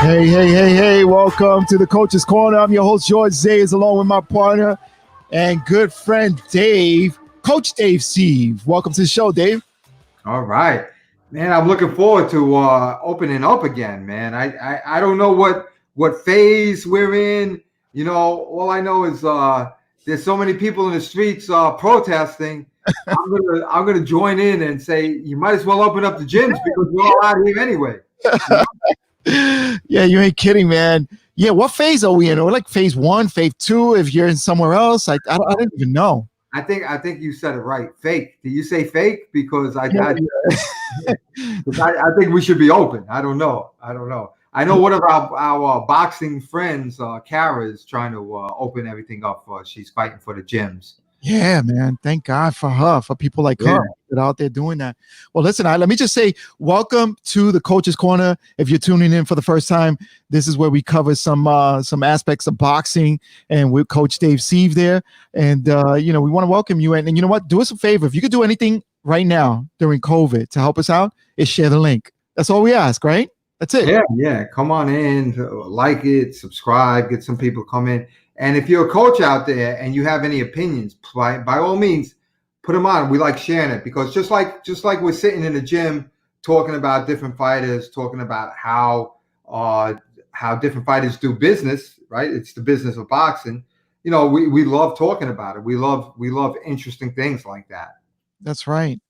Hey, welcome to the Coach's Corner. I'm your host, George Zayes, along with my partner and good friend, Dave, Coach Dave Steve. Welcome to the show, Dave. All right, man, I'm looking forward to opening up again, man. I don't know what phase we're in. You know, all I know is there's so many people in the streets protesting. I'm gonna join in and say you might as well open up the gyms because we're all out here anyway. You know? Yeah, you ain't kidding, man. Yeah, what phase are we in? We're like phase 1, phase 2. If you're in somewhere else, I don't even know. I think you said it right. Fake. Did you say fake? Because I think we should be open. I don't know. I know one of our boxing friends, Kara, is trying to open everything up for us. She's fighting for the gyms. Yeah, man. Thank God for her, for people like her that are out there doing that. Well, listen, let me just say welcome to the Coach's Corner. If you're tuning in for the first time, this is where we cover some aspects of boxing, and with Coach Dave Steve there. And we want to welcome you. And you know what? Do us a favor. If you could do anything right now during COVID to help us out, is share the link. That's all we ask, right? That's it. Yeah. Come on in, like it, subscribe, get some people come in. And if you're a coach out there and you have any opinions, by all means, put them on. We like sharing it because just like we're sitting in the gym talking about different fighters, talking about how different fighters do business, right? It's the business of boxing. You know, we love talking about it. We love interesting things like that. That's right.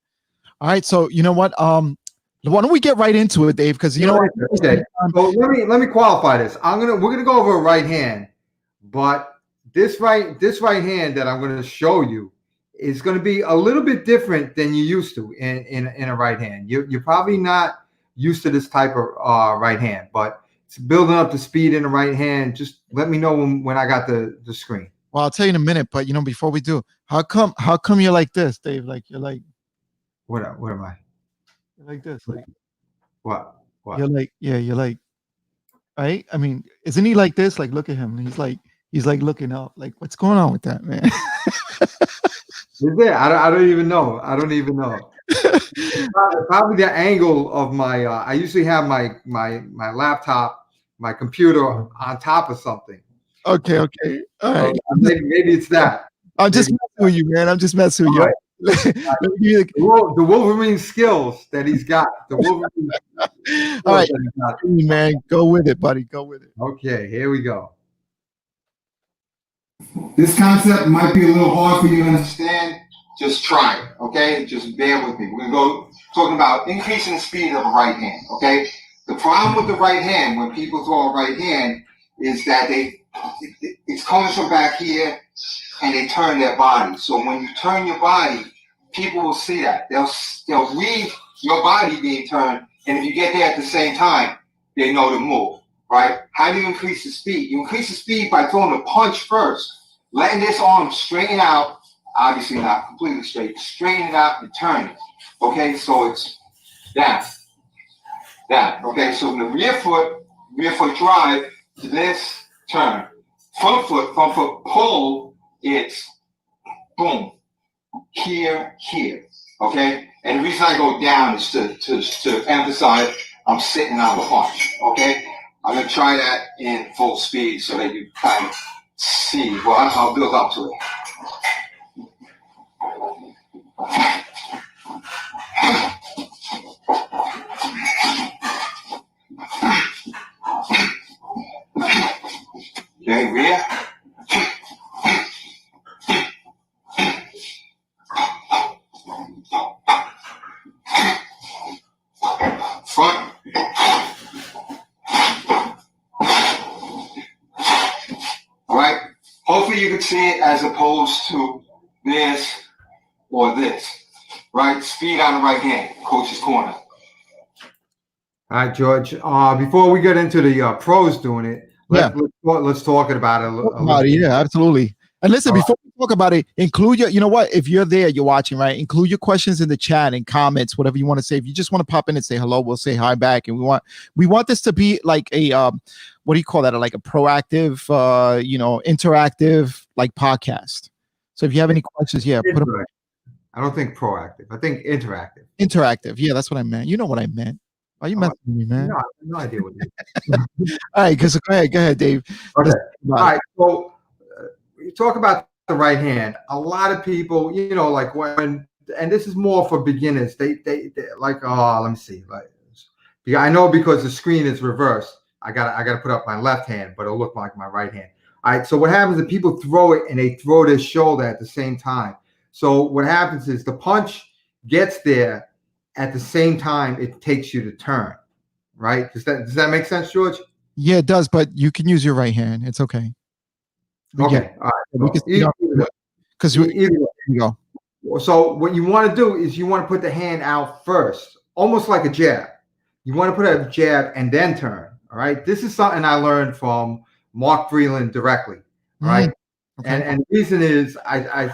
All right. So you know what? Why don't we get right into it, Dave? Because you know what? Okay. So let me qualify this. We're gonna go over a right hand. But this right hand that I'm going to show you is going to be a little bit different than you used to in a right hand. You're probably not used to this type of right hand, but it's building up the speed in the right hand. Just let me know when I got the screen. Well, I'll tell you in a minute, but before we do, how come you're like this, Dave? Like you're like what am I? You're like this, like what? You're like right? I mean, isn't he like this? Like look at him. He's like looking up. Like, what's going on with that, man? Is there? I don't even know. Probably the angle of my. I usually have my laptop, my computer on top of something. Okay. All right. Maybe it's that. I'm just messing with you, man. I'm just messing with you. Right. The Wolverine skills that he's got. The Wolverine. All right, man. Go with it, buddy. Go with it. Okay, here we go. This concept might be a little hard for you to understand. Just try it, okay? Just bear with me. We're going to go talking about increasing the speed of a right hand, okay? The problem with the right hand, when people throw a right hand, is that it's coming from back here, and they turn their body. So when you turn your body, people will see that. They'll read your body being turned, and if you get there at the same time, they know to move. Right? How do you increase the speed? You increase the speed by throwing a punch first, letting this arm straighten out, obviously not completely straight, straighten it out and turn it. Okay, so it's that. Okay, so the rear foot drive to this turn. Front foot pull, it's boom, here. Okay? And the reason I go down is to emphasize I'm sitting on the punch. Okay? I'm going to try that in full speed so that you kind of see. Well, I'll build up to it. Okay, rear. Front. All right. Hopefully you can see it as opposed to this or this. Right? Speed on the right hand. Coach's Corner. All right, George. Before we get into the pros doing it, let's talk about it a little bit. Yeah, absolutely. And listen, before we talk about it, include your, if you're there, you're watching, right? Include your questions in the chat and comments, whatever you want to say. If you just want to pop in and say hello, we'll say hi back. And we want this to be like a, what do you call that? Like a proactive, interactive, like podcast. So if you have any questions, put them. I don't think proactive. I think interactive. Interactive. Yeah, that's what I meant. You know what I meant. Are you messing with me, man? No, I have no idea what it is. All right, go ahead, Dave. Okay. Let's All right. So you talk about the right hand. A lot of people, like when, and this is more for beginners. They like, let me see. Like, yeah, I know because the screen is reversed. I gotta put up my left hand, but it'll look like my right hand. All right. So what happens is people throw it and they throw their shoulder at the same time. So what happens is the punch gets there at the same time it takes you to turn. Right? Does that make sense, George? Yeah, it does, but you can use your right hand. It's okay. Okay. All right. We can because you go. So what you want to do is you want to put the hand out first, almost like a jab. You want to put a jab and then turn. All right. This is something I learned from Mark Breeland directly. All right. Okay. And the reason is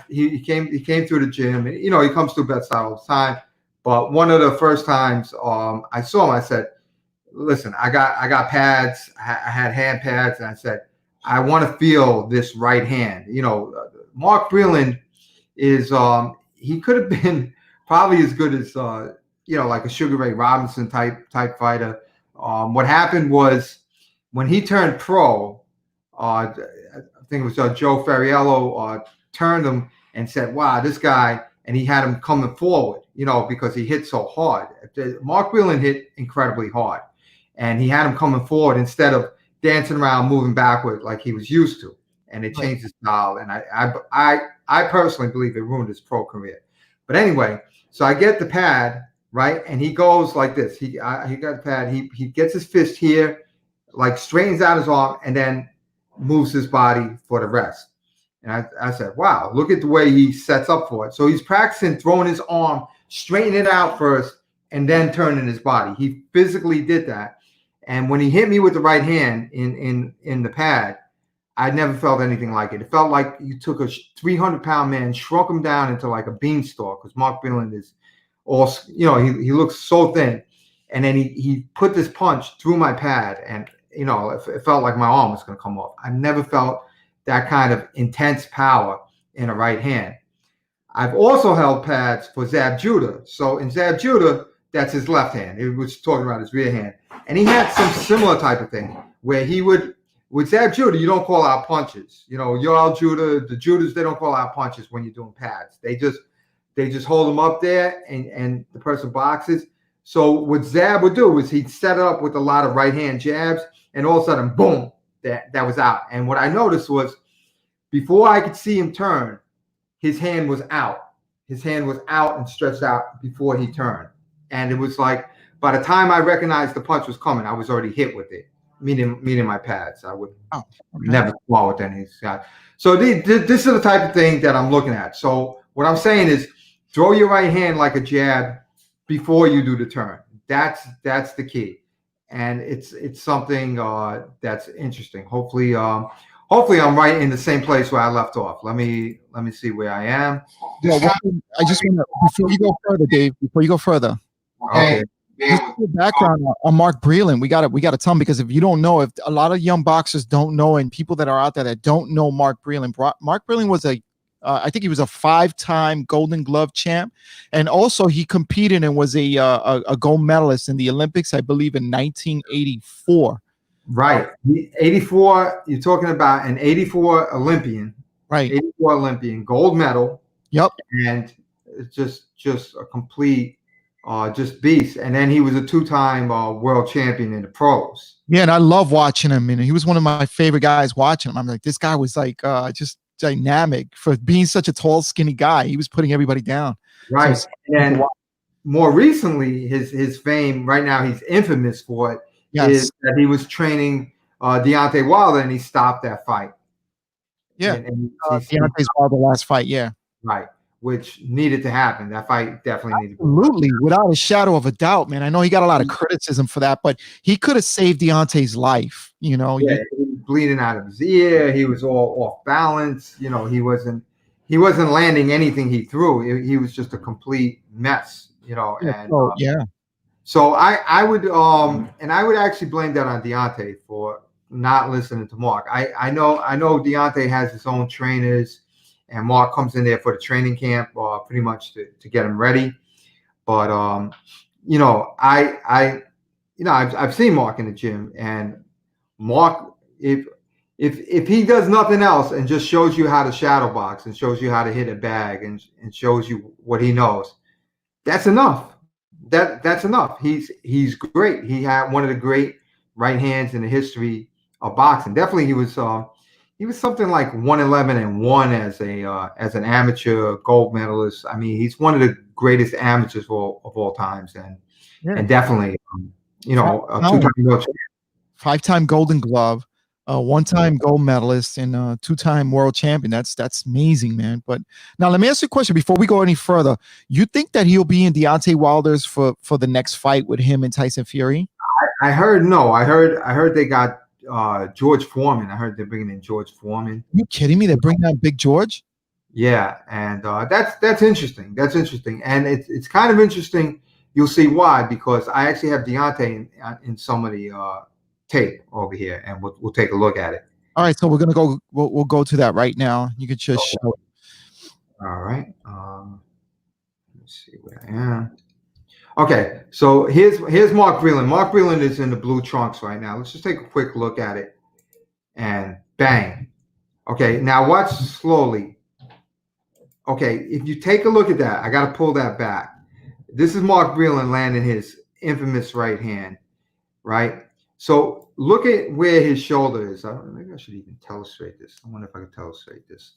he came through the gym and he comes through Bed-Stuy all the time. But one of the first times I saw him, I said, listen, I got pads. I had hand pads, and I said, I want to feel this right hand. Mark Breeland is he could have been probably as good as like a Sugar Ray Robinson type fighter. What happened was when he turned pro, I think it was Joe Ferriello turned him and said, "Wow, this guy," and he had him coming forward, because he hit so hard. Mark Breeland hit incredibly hard. And he had him coming forward instead of dancing around, moving backward like he was used to. And it changed his style. And I personally believe it ruined his pro career. But anyway, so I get the pad, right? And he goes like this. He got the pad. He gets his fist here, like straightens out his arm, and then moves his body for the rest. And I said, wow, look at the way he sets up for it. So he's practicing throwing his arm, straightening it out first, and then turning his body. He physically did that. And when he hit me with the right hand in the pad, I never felt anything like it. It felt like you took a 300-pound man, shrunk him down into like a beanstalk, because Mark Breeland is all, he looks so thin. And then he put this punch through my pad, and, it felt like my arm was going to come off. I never felt that kind of intense power in a right hand. I've also held pads for Zab Judah. So in Zab Judah, that's his left hand. He was talking about his rear hand. And he had some similar type of thing where he would, with Zab Judah, you don't call out punches. Yoel Judah, the Judahs, they don't call out punches when you're doing pads. They just hold them up there and the person boxes. So what Zab would do was he'd set it up with a lot of right hand jabs, and all of a sudden, boom, that was out. And what I noticed was before I could see him turn, his hand was out. His hand was out and stretched out before he turned. And it was like, by the time I recognized the punch was coming, I was already hit with it, meaning my pads. I would never swallow with any shot. So this is the type of thing that I'm looking at. So what I'm saying is throw your right hand like a jab before you do the turn. That's the key. And it's something that's interesting. Hopefully I'm right in the same place where I left off. Let me see where I am. Yeah, I just want to, before you go further, Dave, Okay. Just a background on Mark Breeland. We got to tell them, because if you don't know, if a lot of young boxers don't know, and people that are out there that don't know Mark Breeland was I think he was a 5-time Golden Glove champ, and also he competed and was a gold medalist in the Olympics, I believe, in 1984. Right, 84. You're talking about an 84 Olympian, right? 84 Olympian, gold medal. Yep, and it's just a complete. Just beast. And then he was a 2-time world champion in the pros. Yeah, and I love watching him. And he was one of my favorite guys watching him. I'm like, this guy was like just dynamic for being such a tall, skinny guy. He was putting everybody down. Right. So and more recently, his fame right now, he's infamous for it. Yes. Is that he was training Deontay Wilder, and he stopped that fight. Yeah, and Deontay Wilder last fight. Yeah, right. Which needed to happen. That fight definitely needed to happen. Absolutely, without a shadow of a doubt, man. I know he got a lot of criticism for that, but he could have saved Deontay's life. Yeah, he was bleeding out of his ear. He was all off balance. He wasn't landing anything he threw. He was just a complete mess. So I would actually blame that on Deontay for not listening to Mark. I know Deontay has his own trainers. And Mark comes in there for the training camp, pretty much to get him ready. But I I've seen Mark in the gym, and Mark, if he does nothing else and just shows you how to shadow box and shows you how to hit a bag and shows you what he knows, that's enough. That's enough. He's great. He had one of the great right hands in the history of boxing. Definitely, he was something like 111-1 as an amateur gold medalist. I mean, he's one of the greatest amateurs of all times, and definitely, a two-time world champion. 5-time Golden Glove, one-time gold medalist, and 2-time world champion. That's amazing, man. But now let me ask you a question before we go any further. You think that he'll be in Deontay Wilder's for the next fight with him and Tyson Fury? I heard no. I heard they got George Foreman. I heard they're bringing in George Foreman. You kidding me? They're bringing out Big George? Yeah, and that's interesting. That's interesting, and it's kind of interesting. You'll see why, because I actually have Deontay in some of the tape over here, and we'll take a look at it. All right, so we're gonna go. We'll go to that right now. You could just show it. All right. Let's see where I am. Okay, so here's Mark Breeland. Mark Breeland is in the blue trunks right now. Let's just take a quick look at it, and bang. Okay, now watch slowly. Okay, if you take a look at that, I got to pull that back. This is Mark Breeland landing his infamous right hand, right? So look at where his shoulder is. Maybe I should even illustrate this. I wonder if I can illustrate this.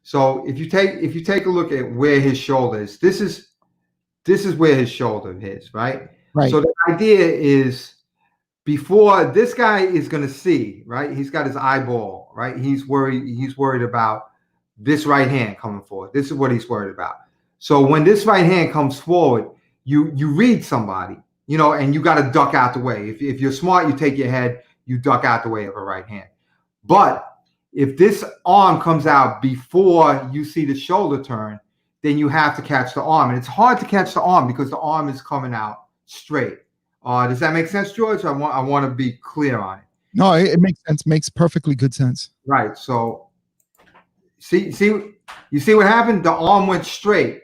So if you take a look at where his shoulder is, this is where his shoulder is, right? Right. So the idea is, before this guy is going to see, right? He's got his eyeball, right? He's worried about this right hand coming forward. This is what he's worried about. So when this right hand comes forward, you read somebody, and you got to duck out the way. If you're smart, you take your head, you duck out the way of a right hand. But if this arm comes out before you see the shoulder turn, then you have to catch the arm. And it's hard to catch the arm because the arm is coming out straight. Does that make sense, George? I want to be clear on it. No, it makes sense. Makes perfectly good sense. Right. So you see what happened? The arm went straight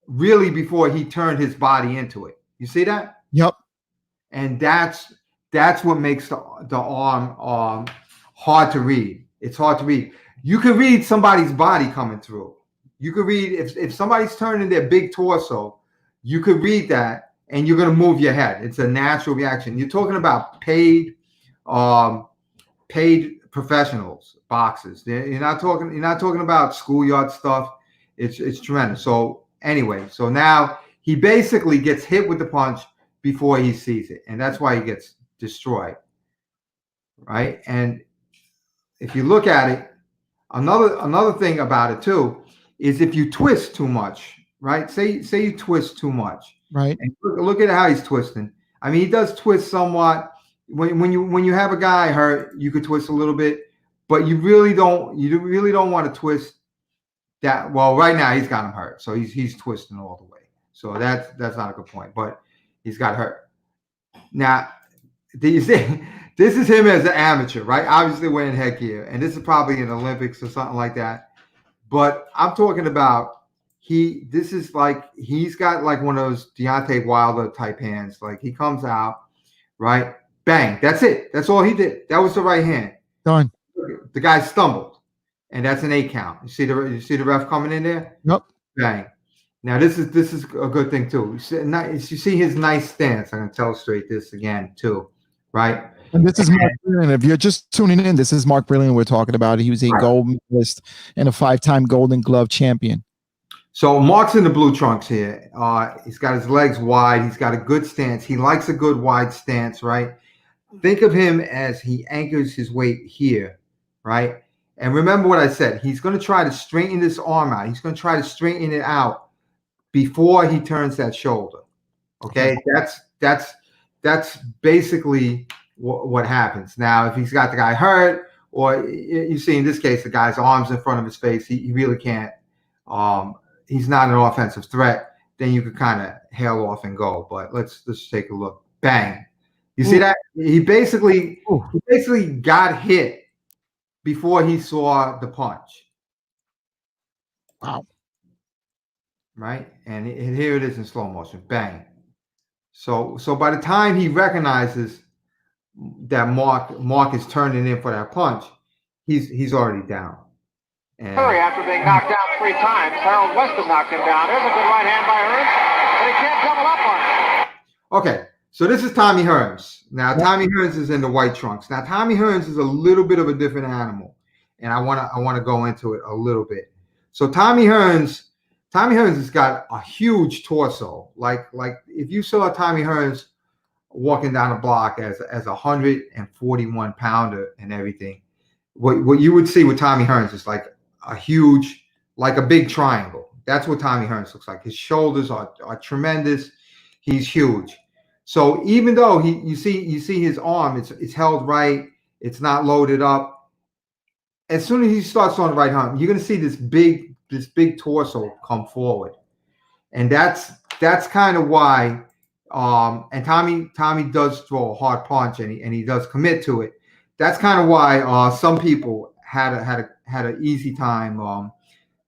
really before he turned his body into it. You see that? Yep. And that's what makes the arm hard to read. It's hard to read. You can read somebody's body coming through. You could read if somebody's turning their big torso, you could read that, and you're going to move your head. It's a natural reaction. You're talking about paid professionals, boxers. You're not talking about schoolyard stuff. It's tremendous. So anyway, so now he basically gets hit with the punch before he sees it, and that's why he gets destroyed, right? And if you look at it, another thing about it too is if you twist too much, right? Say you twist too much, right? And look at how he's twisting. I mean, he does twist somewhat. When you have a guy hurt, you could twist a little bit, but you really don't want to twist that. Well, right now he's got him hurt, so he's twisting all the way. So that's not a good point, but he's got hurt. Now, you see, this is him as an amateur, right? Obviously wearing headgear, and this is probably in the Olympics or something like that. But I'm talking about he's got like one of those Deontay Wilder type hands. Like he comes out, right? Bang. That's it. That's all he did. That was the right hand. Done. The guy stumbled, and that's an 8 count. You see the ref coming in there? Yep. Bang. Now this is a good thing too. You see his nice stance. I'm gonna illustrate this again too, right? And this is Mark Breeland. If you're just tuning in, this is Mark Breeland we're talking about. He was a gold medalist and a 5-time Golden Glove champion. So Mark's in the blue trunks here. He's got his legs wide. He's got a good stance. He likes a good wide stance, right? Think of him as he anchors his weight here, right? And remember what I said. He's going to try to straighten this arm out. He's going to try to straighten it out before he turns that shoulder. Okay, that's basically what happens. Now, if he's got the guy hurt, or you see in this case the guy's arms in front of his face, he really can't. He's not an offensive threat. Then you could kind of hail off and go. But let's take a look. Bang! You see that? He basically got hit before he saw the punch. Wow. Right? And here it is in slow motion. Bang. So by the time he recognizes that Mark is turning in for that punch, he's already down. And after being knocked down 3 times, Harold Weston knocked him down. There's a good right hand by Hearns, but he can't double up on it. Okay, so this is Tommy Hearns. Now, Tommy Hearns is in the white trunks. Now, Tommy Hearns is a little bit of a different animal, and I wanna go into it a little bit. So Tommy Hearns has got a huge torso. Like if you saw Tommy Hearns walking down the block as a 141 pounder and everything, what you would see with Tommy Hearns is like a huge, like a big triangle. That's what Tommy Hearns looks like. His shoulders are tremendous. He's huge. So even though you see his arm, it's held right, it's not loaded up. As soon as he starts on the right hand, you're gonna see this big torso come forward, and that's kind of why. And Tommy does throw a hard punch, and he does commit to it. That's kind of why some people had an easy time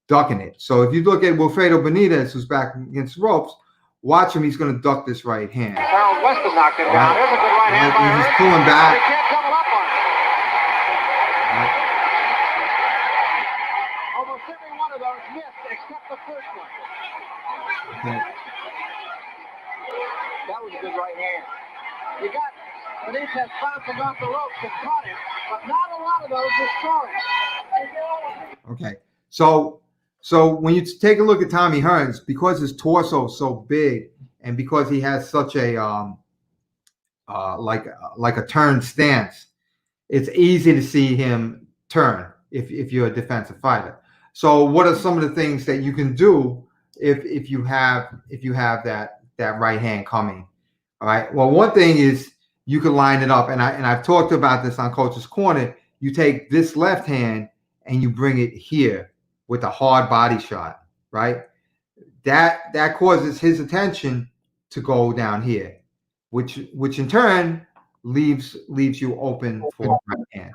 ducking it. So if you look at Wilfredo Benitez, who's back against the ropes, watch him. He's going to duck this right hand. Harold Weston knocked him down. There's a good right hand by He's pulling back. He can't double up on it. Almost every one of those missed except the first one. Okay. That was a good right hand. You got Benitez bouncing off the ropes and caught him, but not a lot of those are scoring. Okay, so when you take a look at Tommy Hearns, because his torso is so big, and because he has such a like a turn stance, it's easy to see him turn if you're a defensive fighter. So what are some of the things that you can do if you have that right hand coming? All right. Well, one thing is you can line it up, and I've talked about this on Coach's Corner. You take this left hand and you bring it here with a hard body shot, right? That causes his attention to go down here, which in turn leaves you open for right hand.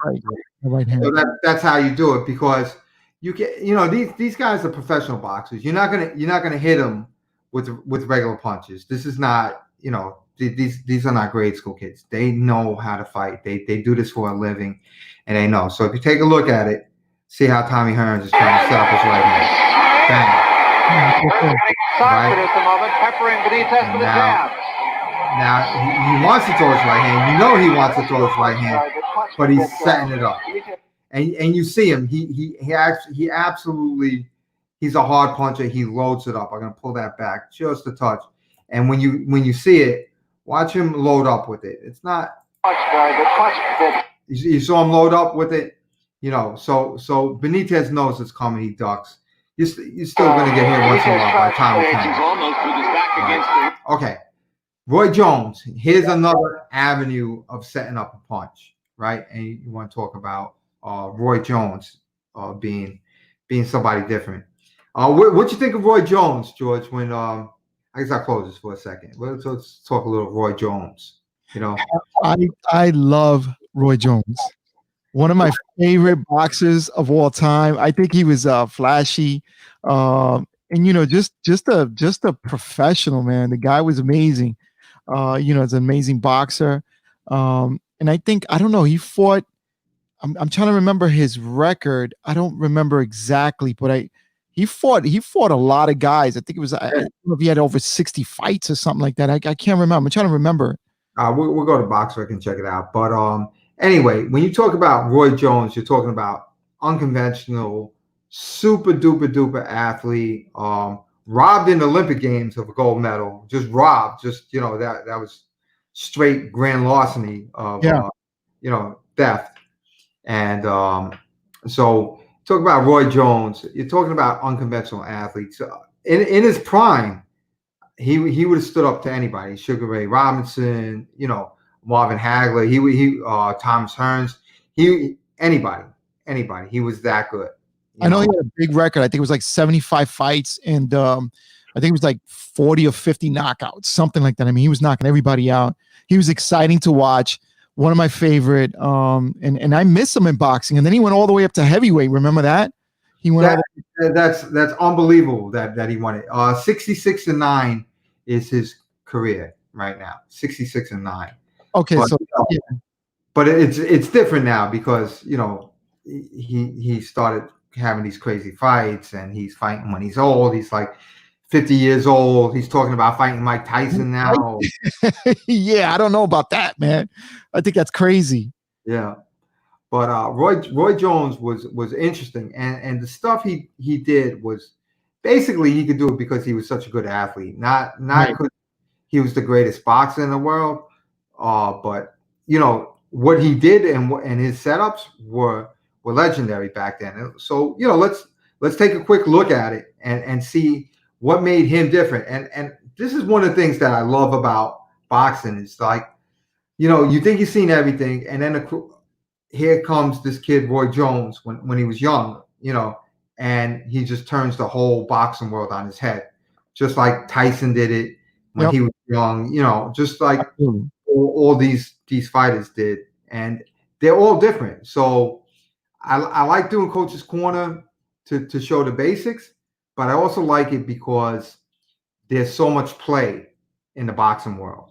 Right hand. So that's how you do it, because you get, these guys are professional boxers. You're not gonna hit them with regular punches. This is not, these are not grade school kids. They know how to fight. They do this for a living, and they know. So if you take a look at it, see how Tommy Hearns is trying to set up his right hand. Bang. Right. At the moment, peppering Benitez with a jab. Now he wants to throw his right hand. He wants to throw his right hand, but he's setting it up. And you see him. He absolutely, he's a hard puncher. He loads it up. I'm gonna pull that back just a touch. And when you see it, watch him load up with it. It's not. You saw him load up with it. So Benitez knows it's coming. He ducks. You're still going to get hit once in a while by Tommy Hearns. Okay. Roy Jones. Here's another avenue of setting up a punch, right? And you want to talk about Roy Jones being somebody different. What you think of Roy Jones, George? When I guess I'll close this for a second. Let's talk a little Roy Jones. I love Roy Jones. One of my favorite boxers of all time. I think he was flashy, and just a professional, man. The guy was amazing. As an amazing boxer. And I think, I don't know, he fought. I'm trying to remember his record. I don't remember exactly, but he fought a lot of guys. I think it was, I don't know if he had over 60 fights or something like that. I can't remember. I'm trying to remember. We'll go to Boxer. I can check it out. But anyway, when you talk about Roy Jones, you're talking about unconventional, super duper athlete, robbed in the Olympic Games of a gold medal, just robbed, that was straight grand larceny of, theft. And so talk about Roy Jones, you're talking about unconventional athletes. In his prime, he would have stood up to anybody. Sugar Ray Robinson, Marvin Hagler, he Thomas Hearns, anybody. He was that good. I know he had a big record. I think it was like 75 fights, and I think it was like 40 or 50 knockouts, something like that. I mean, he was knocking everybody out. He was exciting to watch. One of my favorite. And I miss him in boxing. And then he went all the way up to heavyweight. Remember that? He went. That's unbelievable that he won it. 66-9 is his career. right now, 66-9. Okay, But, so yeah. but it's different now because he started having these crazy fights, and he's fighting when he's old. He's like 50 years old. He's talking about fighting Mike Tyson now. Yeah, I don't know about that, man. I think that's crazy. Yeah. But Roy Jones was interesting, and the stuff he did was basically he could do it because he was such a good athlete, not Right. because he was the greatest boxer in the world. But what he did and his setups were legendary back then. So let's take a quick look at it and see what made him different. And this is one of the things that I love about boxing. It's like you think you've seen everything, and then here comes this kid Roy Jones when he was young, and he just turns the whole boxing world on his head, just like Tyson did it when he was young, just like all these fighters did, and they're all different. So I like doing Coach's Corner to show the basics, but I also like it because there's so much play in the boxing world.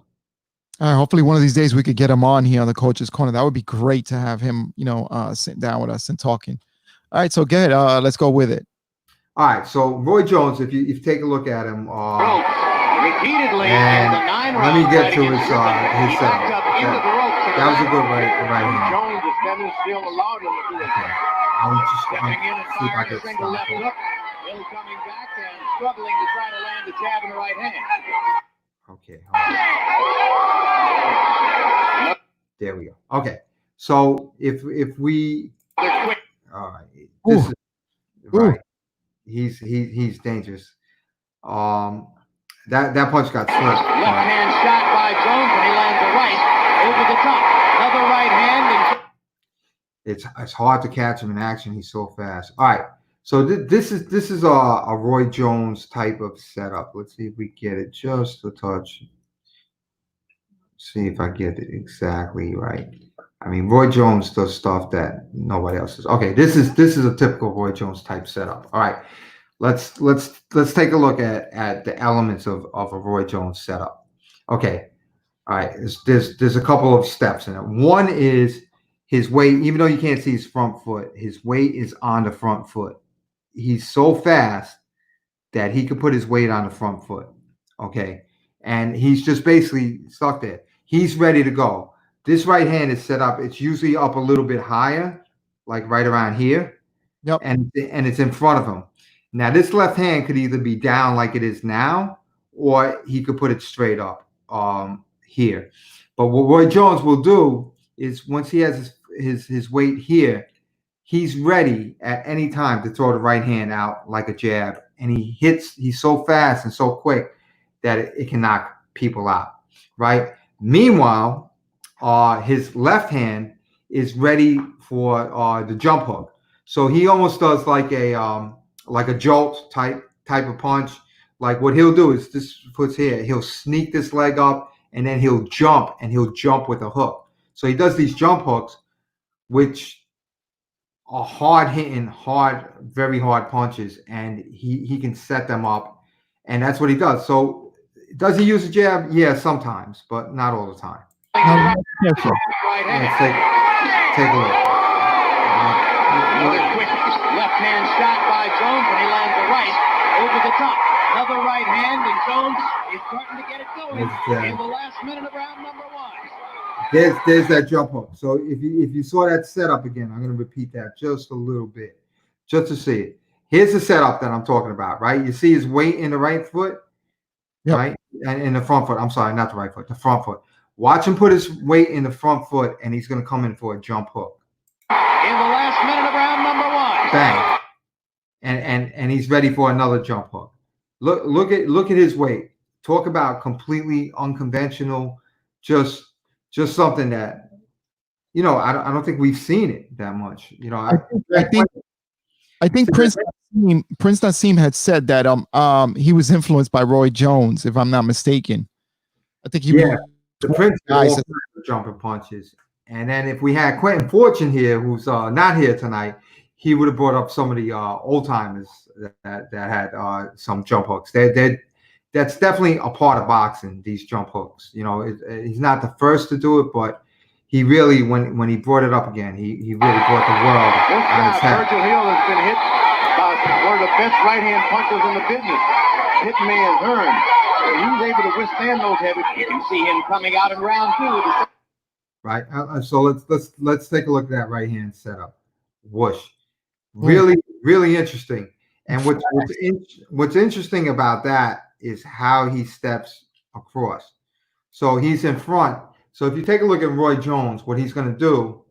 Hopefully one of these days we could get him on here on the Coach's Corner. That would be great to have him, sit down with us and talking. All right, so go ahead. Let's go with it. All right, so Roy Jones, if you take a look at him, repeatedly, and let me get to his setup. That was a good right hand. Jones is never still allowed him to do it. I'm just going to see if I can single left hook. Hill coming back and struggling to try to land the jab in the right hand. Okay. There we go. Okay. So if we all right. This is right. He's dangerous. That punch got slipped. Left hand shot by Jones, and he lands a right over the top. Another right hand. It's hard to catch him in action. He's so fast. All right. So this is a Roy Jones type of setup. Let's see if we get it just a touch. See if I get it exactly right. I mean, Roy Jones does stuff that nobody else does. Okay, this is a typical Roy Jones type setup. All right, let's take a look at the elements of a Roy Jones setup. Okay, all right. There's a couple of steps in it. One is his weight. Even though you can't see his front foot, his weight is on the front foot. He's so fast that he could put his weight on the front foot. Okay, and he's just basically stuck there. He's ready to go. This right hand is set up. It's usually up a little bit higher, like right around here. Yep. And it's in front of him. Now, this left hand could either be down like it is now, or he could put it straight up here. But what Roy Jones will do is once he has his weight here, he's ready at any time to throw the right hand out like a jab. And he's so fast and so quick that it can knock people out, right? Meanwhile, his left hand is ready for the jump hook. So he almost does like a jolt type of punch. Like what he'll do is this foot's here. He'll sneak this leg up and then he'll jump with a hook. So he does these jump hooks, which are hard-hitting, very hard punches, and he can set them up, and that's what he does. So does he use a jab? Yeah, sometimes, but not all the time. Let's take a look. Another quick left hand shot by Jones, and he lands a right over the top. Another right hand, and Jones is starting to get it going in the last minute of round number one. There's that jump hook. So if you saw that setup again, I'm going to repeat that just a little bit, just to see it. Here's the setup that I'm talking about, right? You see his weight in the right foot, right? And in the front foot. I'm sorry, not the right foot, the front foot. Watch him put his weight in the front foot, and he's going to come in for a jump hook. In the last minute of round number one. Bang. And he's ready for another jump hook. Look at his weight. Talk about completely unconventional, just something that, I don't think we've seen it that much. I think Prince Nassim had said that he was influenced by Roy Jones, if I'm not mistaken. I think the Prince guys jumping punches. And then if we had Quentin Fortune here, who's not here tonight, he would have brought up some of the old timers that had some jump hooks. that's definitely a part of boxing. These jump hooks. You know, he's not the first to do it, but he really, when he brought it up again, he really brought the world on his head. Virgil Hill has been hit by one of the best right-hand punchers in the business. Hitting man Hearns. And he was able to withstand those heavy. You can see him coming out in round 2. Right. So let's take a look at that right hand setup. Whoosh. Really, really interesting. And what's interesting about that is how he steps across. So he's in front. So if you take a look at Roy Jones, what he's going to do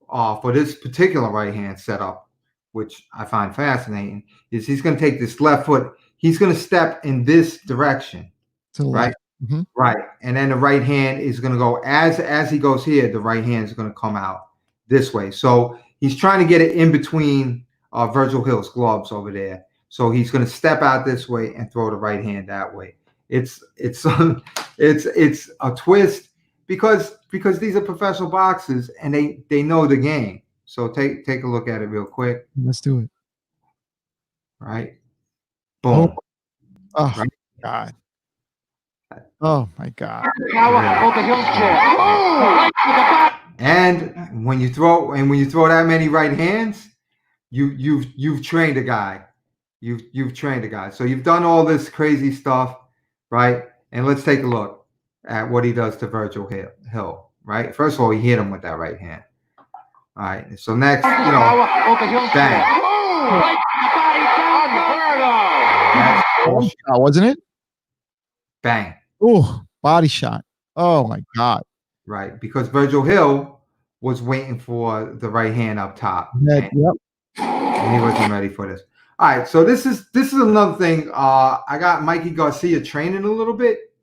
for this particular right hand setup, which I find fascinating, is he's going to take this left foot. He's going to step in this direction, right? Mm-hmm. Right. And then the right hand is going to go as he goes here, the right hand is going to come out this way. So he's trying to get it in between Virgil Hill's gloves over there. So he's going to step out this way and throw the right hand that way. It's a twist because these are professional boxers and they know the game. So take a look at it real quick. Let's do it. Right. Boom. Oh, right? God. Oh my God. And when you throw that many right hands, you've trained a guy. You've trained a guy. So you've done all this crazy stuff, right? And let's take a look at what he does to Virgil Hill, right? First of all, he hit him with that right hand. All right. So next, bang. Wasn't it? Bang. Oh, body shot. Oh my God. Right. Because Virgil Hill was waiting for the right hand up top. Yep. And he wasn't ready for this. All right. So this is another thing. I got Mikey Garcia training a little bit,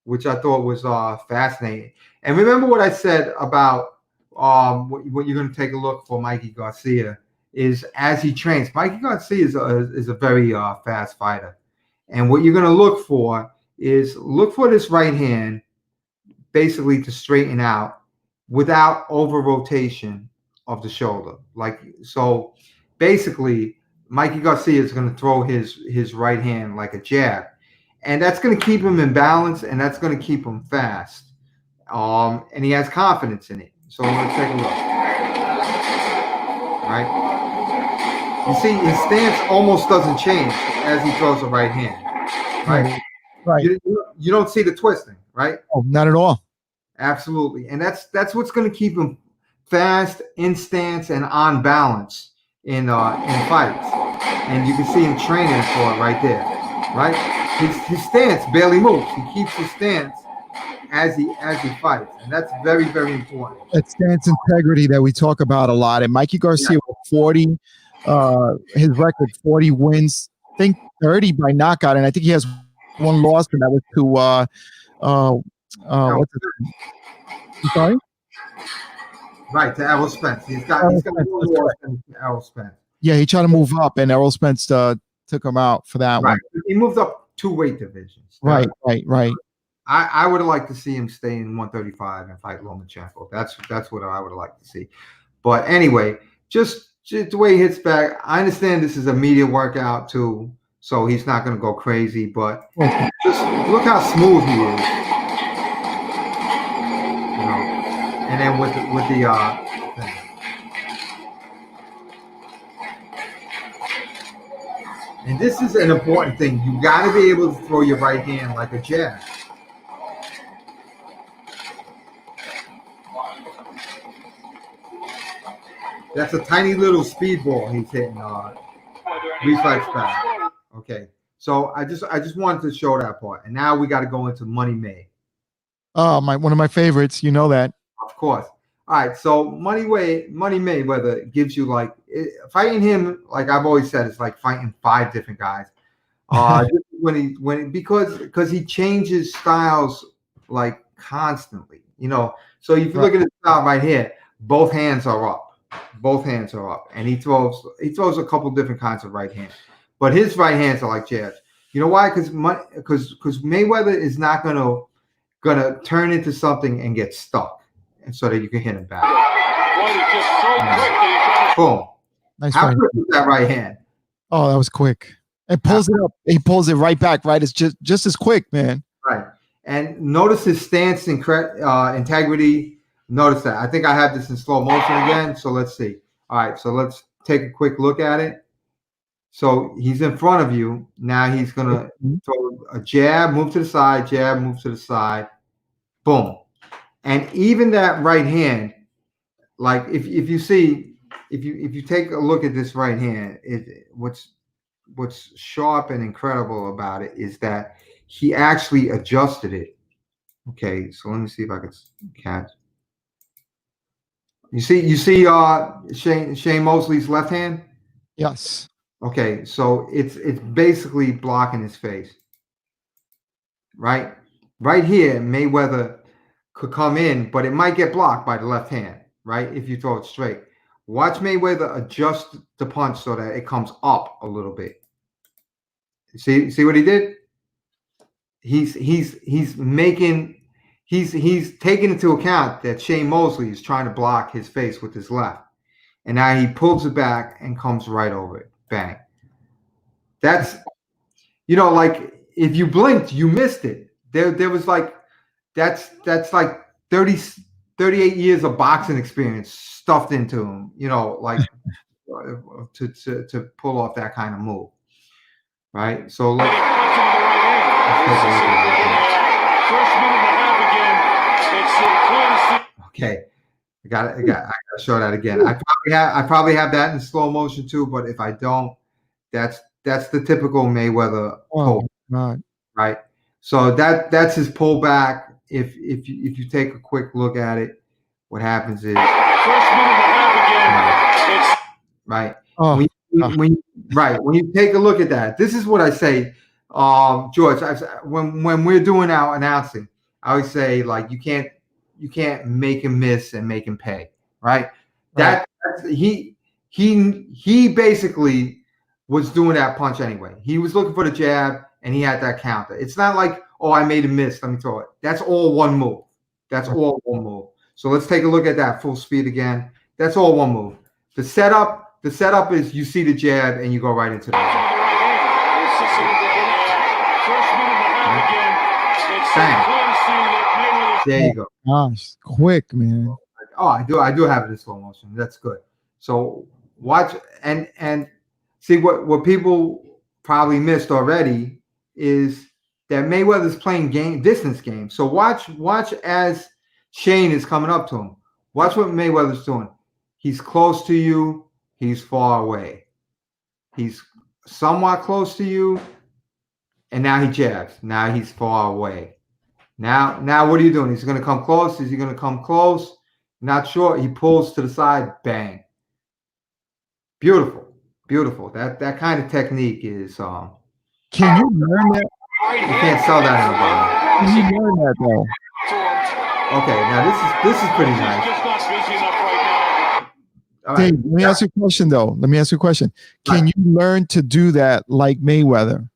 which I thought was fascinating. And remember what I said about what you're going to take a look for Mikey Garcia is as he trains. Mikey Garcia is a very fast fighter. And what you're going to look for is this right hand basically to straighten out without over rotation of the shoulder. Like, so basically Mikey Garcia is going to throw his right hand like a jab, and that's going to keep him in balance and that's going to keep him fast. And he has confidence in it. So let's take a look. Right? You see his stance almost doesn't change as he throws the right hand. Right? Right. You don't see the twisting, right? Oh, not at all. Absolutely. And that's what's going to keep him fast, in stance, and on balance in fights. And you can see him training for it right there. Right? His stance barely moves. He keeps his stance as he fights. And that's very, very important. That stance integrity that we talk about a lot. And Mikey Garcia with 40, his record 40 wins, I think 30 by knockout, and I think he has one loss, and that was to what's his name? I'm sorry? Right, to Errol Spence. He's got one loss to Errol Spence. Yeah, he tried to move up, and Errol Spence took him out for that one. He moved up 2 weight divisions. Right. I would have liked to see him stay in 135 and fight Lomachenko. That's what I would have liked to see. But anyway, just the way he hits back, I understand this is a media workout too, so he's not going to go crazy. But just look how smooth he is, you know. And then with the thing. And this is an important thing. You got to be able to throw your right hand like a jab. That's a tiny little speedball he's hitting. Reflex back. Okay, so I just wanted to show that part, and now we got to go into Money May. Oh, one of my favorites. You know that. Of course. All right, so Money Mayweather gives you fighting him, like I've always said, it's like fighting 5 different guys. Because he changes styles like constantly, you know. So if you look at his style right here, both hands are up. Both hands are up, and he throws a couple different kinds of right hands, but his right hands are like jabs. You know why? Because Mayweather is not gonna turn into something and get stuck, and so that you can hit him back. Boom! Nice. How quick was that right hand? Oh, that was quick. And pulls it up. He pulls it right back, right? It's just as quick, man. Right. And notice his stance and integrity. Notice that. I think I have this in slow motion again. So let's see. All right. So let's take a quick look at it. So he's in front of you. Now he's going to throw a jab, move to the side, jab, move to the side. Boom. And even that right hand, like if you see, if you take a look at this right hand, what's sharp and incredible about it is that he actually adjusted it. Okay, so let me see if I can catch. You see Shane Mosley's left hand? Yes. Okay, so it's basically blocking his face. Right? Right here, Mayweather could come in, but it might get blocked by the left hand, right? If you throw it straight. Watch Mayweather adjust the punch so that it comes up a little bit. See what he did? He's taking into account that Shane Mosley is trying to block his face with his left. And now he pulls it back and comes right over it. Bang. That's, like if you blinked, you missed it. There was like, that's like 38 years of boxing experience stuffed into him, like to pull off that kind of move. Right? So let's take a look at it. Okay. I gotta show that again. I probably have that in slow motion too, but if I don't, that's the typical Mayweather pull, right? So that's his pullback. If you take a quick look at it, what happens is right. When you take a look at that, this is what I say, George. When we're doing our announcing, I always say like you can't make him miss and make him pay, right? He basically was doing that punch anyway. He was looking for the jab and he had that counter. It's not like, oh, I made a miss, let me throw it. That's all one move. That's all one move. So let's take a look at that full speed again. That's all one move. The setup is you see the jab and you go right into the jab. Bang. There you go. Gosh, quick, man. Oh, I do have it in slow motion. That's good. So watch and see what people probably missed already is that Mayweather's playing distance game. So watch as Shane is coming up to him. Watch what Mayweather's doing. He's close to you. He's far away. He's somewhat close to you. And now he jabs. Now he's far away. Now what are you doing? He's going to come close. Is he going to come close? Not sure. He pulls to the side. Bang. Beautiful. Beautiful. That kind of technique is Can you learn that? You can't sell that in the bottom. Can you learn that though? Okay, now this is pretty nice. All right. Dave, let me ask you a question though. Can you learn to do that like Mayweather?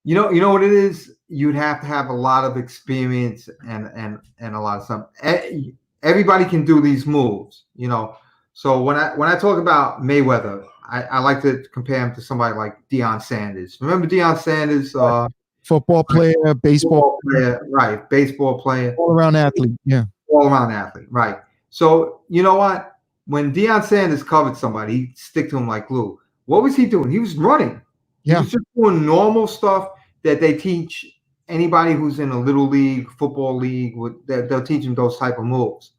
You know what it is? You'd have to have a lot of experience and a lot of stuff. Everybody can do these moves, So when I talk about Mayweather, I like to compare him to somebody like Deion Sanders. Remember Deion Sanders? Football player, baseball player, right? Baseball player, all-around athlete, yeah. All-around athlete, right? So you know what? When Deion Sanders covered somebody, he'd stick to him like glue. What was he doing? He was running. Yeah. He was just doing normal stuff that they teach anybody who's in a little league, football league. They'll teach them those type of moves.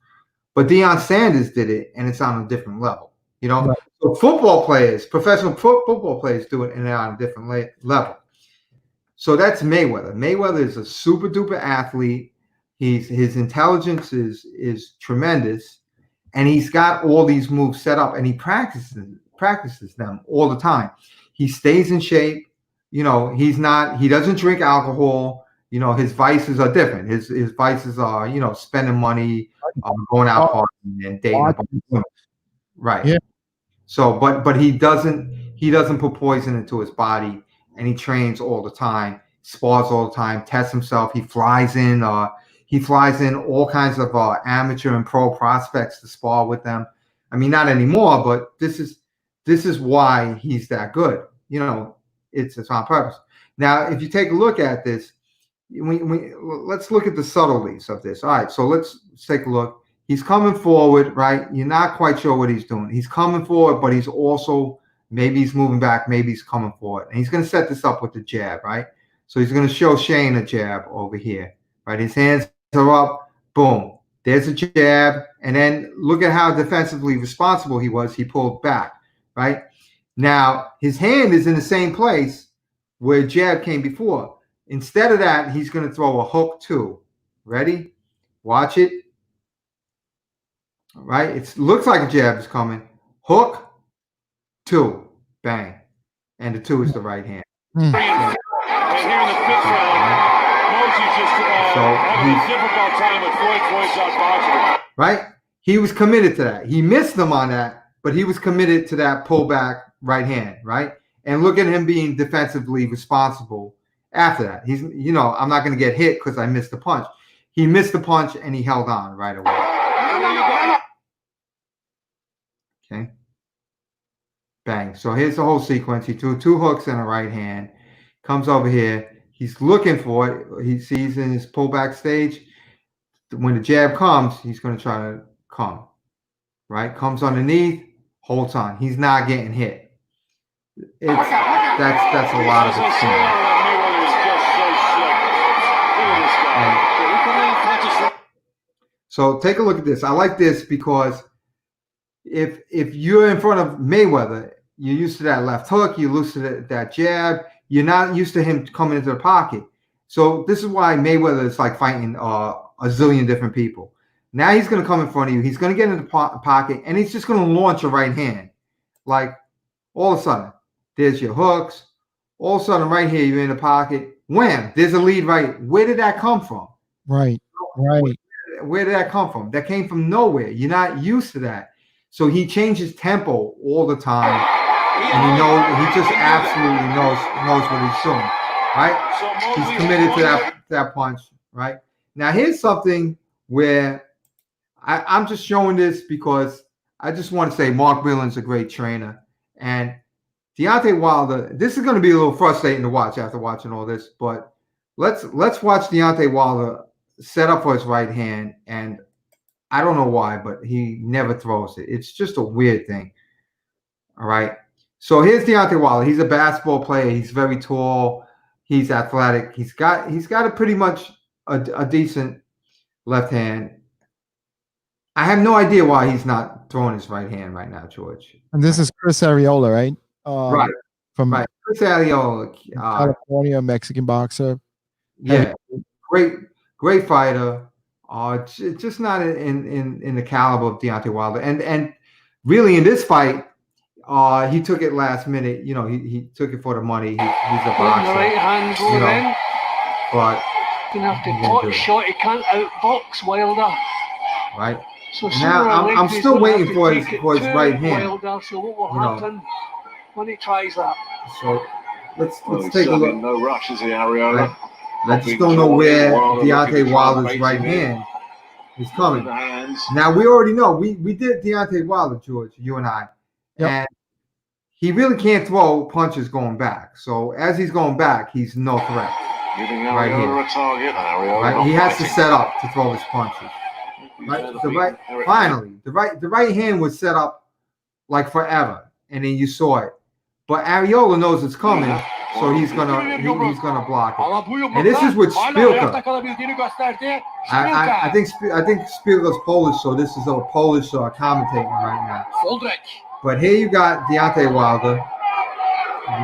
But Deion Sanders did it, and it's on a different level. Right. So football players, professional football players do it, and they're on a different level. So that's Mayweather. Mayweather is a super duper athlete. His intelligence is tremendous, and he's got all these moves set up, and he practices them all the time. He stays in shape. He doesn't drink alcohol. His vices are different. His vices are, spending money, going out partying and dating. Right. Yeah. So, but he doesn't put poison into his body, and he trains all the time, spars all the time, tests himself. He flies in all kinds of amateur and pro prospects to spar with them. I mean, not anymore, but this is why he's that good. it's on purpose. Now, if you take a look at this, let's look at the subtleties of this. All right, so let's take a look. He's coming forward, right? You're not quite sure what he's doing. He's coming forward, but he's also, maybe he's moving back, maybe he's coming forward. And he's going to set this up with the jab, right? So he's going to show Shane a jab over here, right? His hands are up, boom. There's a jab. And then look at how defensively responsible he was. He pulled back, right? Now, his hand is in the same place where jab came before. Instead of that, he's going to throw a hook two. Ready? Watch it. All right. It looks like a jab is coming. Hook, two, bang. And the two is the right hand. And here in the fifth round, Mosey's just having a difficult time with Floyd's outboxing. Right? He was committed to that. He missed them on that, but he was committed to that pullback right hand, right? And look at him being defensively responsible after that. He's, you know, I'm not going to get hit because I missed the punch. He missed the punch and he held on right away. Okay. Bang. So here's the whole sequence. He threw two hooks and a right hand. Comes over here. He's looking for it. He sees in his pullback stage. When the jab comes, he's going to try to come. Right? Comes underneath. Holds on. He's not getting hit. That's a lot of it. So take a look at this. I like this because if you're in front of Mayweather, you're used to that left hook, you're used to that jab, you're not used to him coming into the pocket. So this is why Mayweather is like fighting a zillion different people. Now he's going to come in front of you. He's going to get into the pocket, and he's just going to launch a right hand. Like all of a sudden, there's your hooks. All of a sudden, right here, you're in the pocket. Wham! There's a lead right. Where did that come from? Right. Where did that come from? That came from nowhere. You're not used to that. So he changes tempo all the time, and he just absolutely knows what he's doing. Right? He's committed to that punch. Right? Now here's something where I'm just showing this because I just want to say Mark Breeland's a great trainer, and Deontay Wilder. This is going to be a little frustrating to watch after watching all this, but let's watch Deontay Wilder set up for his right hand, and I don't know why, but he never throws it. It's just a weird thing. All right. So here's Deontay Wilder. He's a basketball player. He's very tall. He's athletic. He's got a pretty much a decent left hand. I have no idea why he's not throwing his right hand right now, George. And this is Chris Arreola, right? Right. From Chris Arreola, California, Mexican boxer. Yeah. Great fighter. Just not in the caliber of Deontay Wilder. And really in this fight, he took it last minute. You know, he took it for the money. He's a boxer. The right hand going in. But he's gonna have to pot a shot. He can't outbox Wilder. Right. So now I'm still waiting for his right hand. Wilder, so what will happen when he tries that? So let's take a look. No rush, is he, Arreola? Right. I just don't know where Deontay Wilder's right hand is coming. Now we already know we did Deontay Wilder, George, you and I, and he really can't throw punches going back. So as he's going back, he's no threat. Giving Arreola a target, right? He has to set up to throw his punches. Right? The right hand was set up like forever, and then you saw it. But Arreola knows it's coming. So he's gonna block it. And this is with Szpilka. I think Szpilka's Polish, so this is a Polish commentating right now. But here you got Deontay Wilder.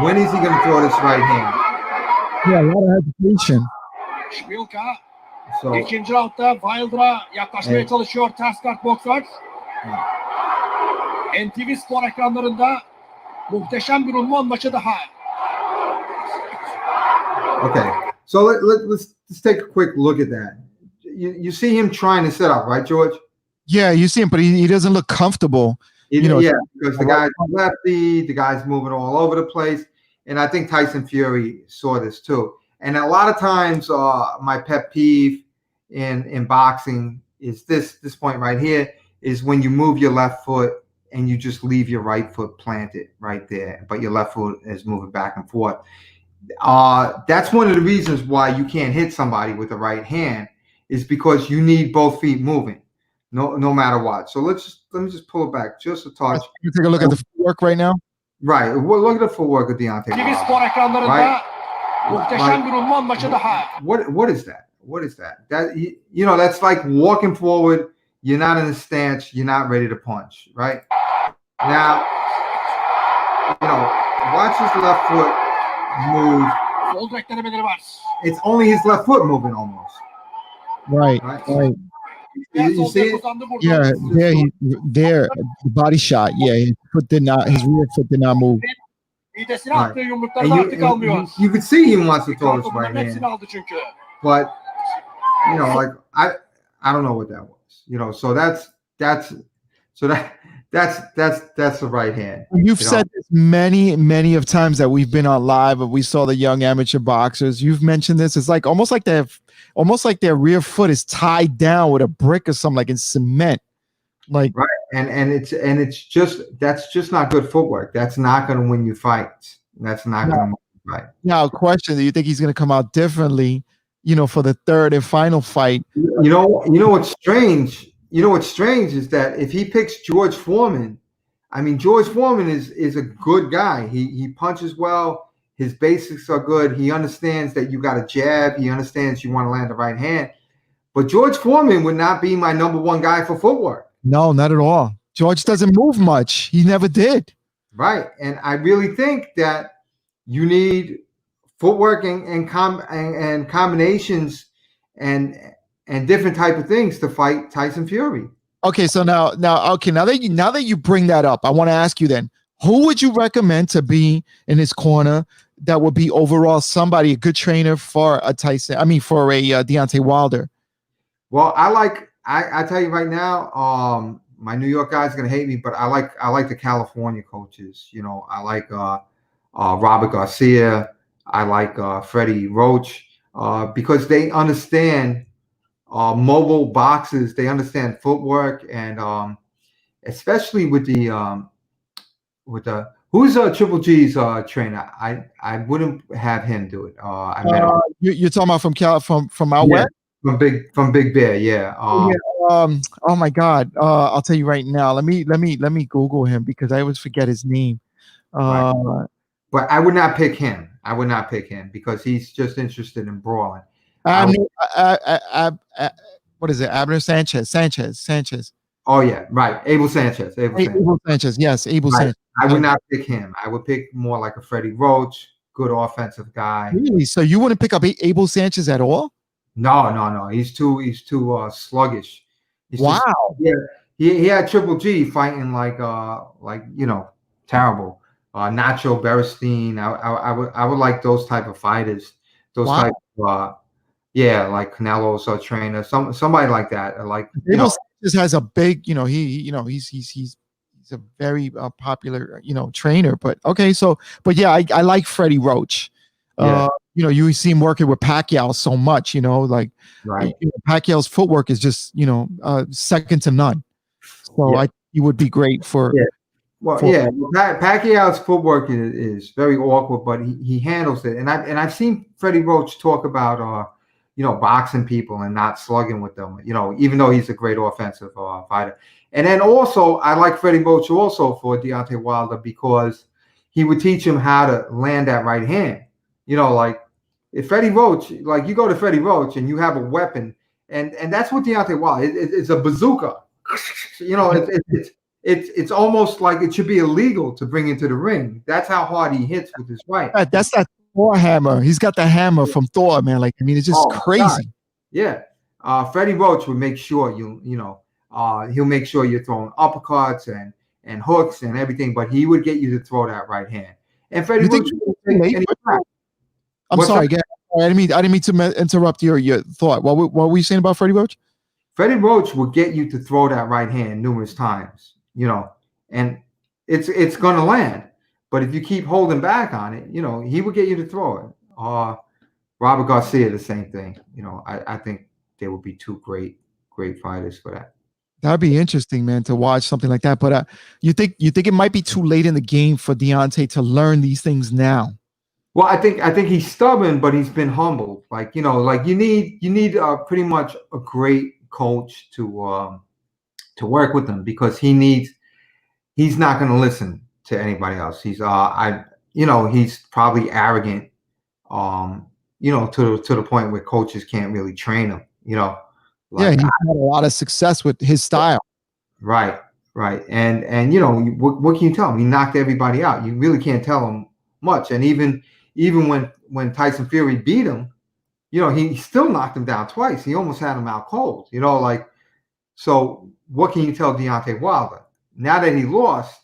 When is he gonna throw this right hand? Yeah, a lot of hesitation. Szpilka. So İkinci roundda Wilder'a yaklaşmaya çalışıyor Taskart boksör. NTV Spor ekranlarında muhteşem bir unvan maçı daha. Okay, so let's take a quick look at that. You see him trying to set up, right, George? Yeah, you see him, but he doesn't look comfortable. Because the guy's lefty, the guy's moving all over the place, and I think Tyson Fury saw this too. And a lot of times, my pet peeve in boxing is this point right here is when you move your left foot and you just leave your right foot planted right there, but your left foot is moving back and forth. That's one of the reasons why you can't hit somebody with the right hand, is because you need both feet moving, no matter what. So let me just pull it back just a touch. You take a look at the footwork right now. Right. Well, look at the footwork of Deontay Wilder. Right? What is that? What is that? That, you know, that's like walking forward. You're not in a stance. You're not ready to punch. Right now, you know, watch his left foot move. It's only his left foot moving almost. Right. You see it? Yeah, there, the body shot. Yeah, his rear foot did not move. Right. And you could see he wants to throw his right hand, but you know, like I don't know what that was. You know, so that's the right hand. You've said this many of times that we've been on live, and we saw the young amateur boxers. You've mentioned this. It's like almost like their rear foot is tied down with a brick or something, like in cement. Like right, and it's just, that's just not good footwork. That's not going to win you fights. That's not going to win you fight. Now, question: do you think he's going to come out differently? You know, for the third and final fight. You know what's strange. You know what's strange is that if he picks George Foreman, I mean, George Foreman is a good guy. He punches well. His basics are good. He understands that you got a jab. He understands you want to land the right hand. But George Foreman would not be my number one guy for footwork. No, not at all. George doesn't move much. He never did. Right. And I really think that you need footwork and combinations and different type of things to fight Tyson Fury. Okay, so now that you bring that up, I want to ask you then, who would you recommend to be in his corner that would be overall a good trainer for a Deontay Wilder? Well, I tell you right now, my New York guy's gonna hate me, but I like the California coaches. You know, I like Robert Garcia. I like Freddie Roach because they understand mobile boxes. They understand footwork, and especially with the who's Triple G's trainer. I wouldn't have him do it. I met him. You're talking about from out west? From Big Bear, yeah. Oh my God! I'll tell you right now. Let me Google him because I always forget his name. Right. But I would not pick him. I would not pick him because he's just interested in brawling. What is it? Abner Sanchez. Oh yeah, right. Abel Sanchez. Yes, Abel Sanchez. I would not pick him. I would pick more like a Freddie Roach, good offensive guy. Really? So you wouldn't pick up Abel Sanchez at all? No. He's too sluggish. Wow. He had Triple G fighting like you know, terrible. Nacho Berestein. I would like those type of fighters. Those type of like Canelo's trainer. Somebody like that. Like Abel Sanchez has a big, he's a very popular, trainer. But okay, but yeah, I like Freddie Roach. Yeah. You see him working with Pacquiao so much, right. Pacquiao's footwork is just, second to none. So he would be great for. Yeah. Well, Pacquiao's footwork is very awkward, but he handles it. And I've seen Freddie Roach talk about boxing people and not slugging with them. Even though he's a great offensive fighter. And then also I like Freddie Roach also for Deontay Wilder because he would teach him how to land that right hand. Like if Freddie Roach, like you go to Freddie Roach and you have a weapon, and that's what Deontay Wilder it's a bazooka. It's almost like it should be illegal to bring into the ring. That's how hard he hits with his right. That's that Thor hammer. He's got the hammer from Thor, man. Like, I mean, it's just crazy. God. Yeah. Freddie Roach would make sure he'll make sure you're throwing uppercuts and hooks and everything, but he would get you to throw that right hand. And Freddie Roach I'm sorry, again. I didn't mean to interrupt your thought. What were you saying about Freddie Roach? Freddie Roach will get you to throw that right hand numerous times, and it's gonna land. But if you keep holding back on it, he will get you to throw it. Robert Garcia, the same thing. I think they would be two great fighters for that. That'd be interesting, man, to watch something like that. But you think it might be too late in the game for Deontay to learn these things now? Well, I think he's stubborn, but he's been humbled. Like, you know, like you need pretty much a great coach to work with him, because he's not going to listen to anybody else. He's he's probably arrogant, you know, to the point where coaches can't really train him, you know. Like, yeah, he's had a lot of success with his style. Right. And you know, what can you tell him? He knocked everybody out. You really can't tell him much. And even when Tyson Fury beat him, you know, he still knocked him down twice. He almost had him out cold, you know, like, so what can you tell Deontay Wilder? Now that he lost,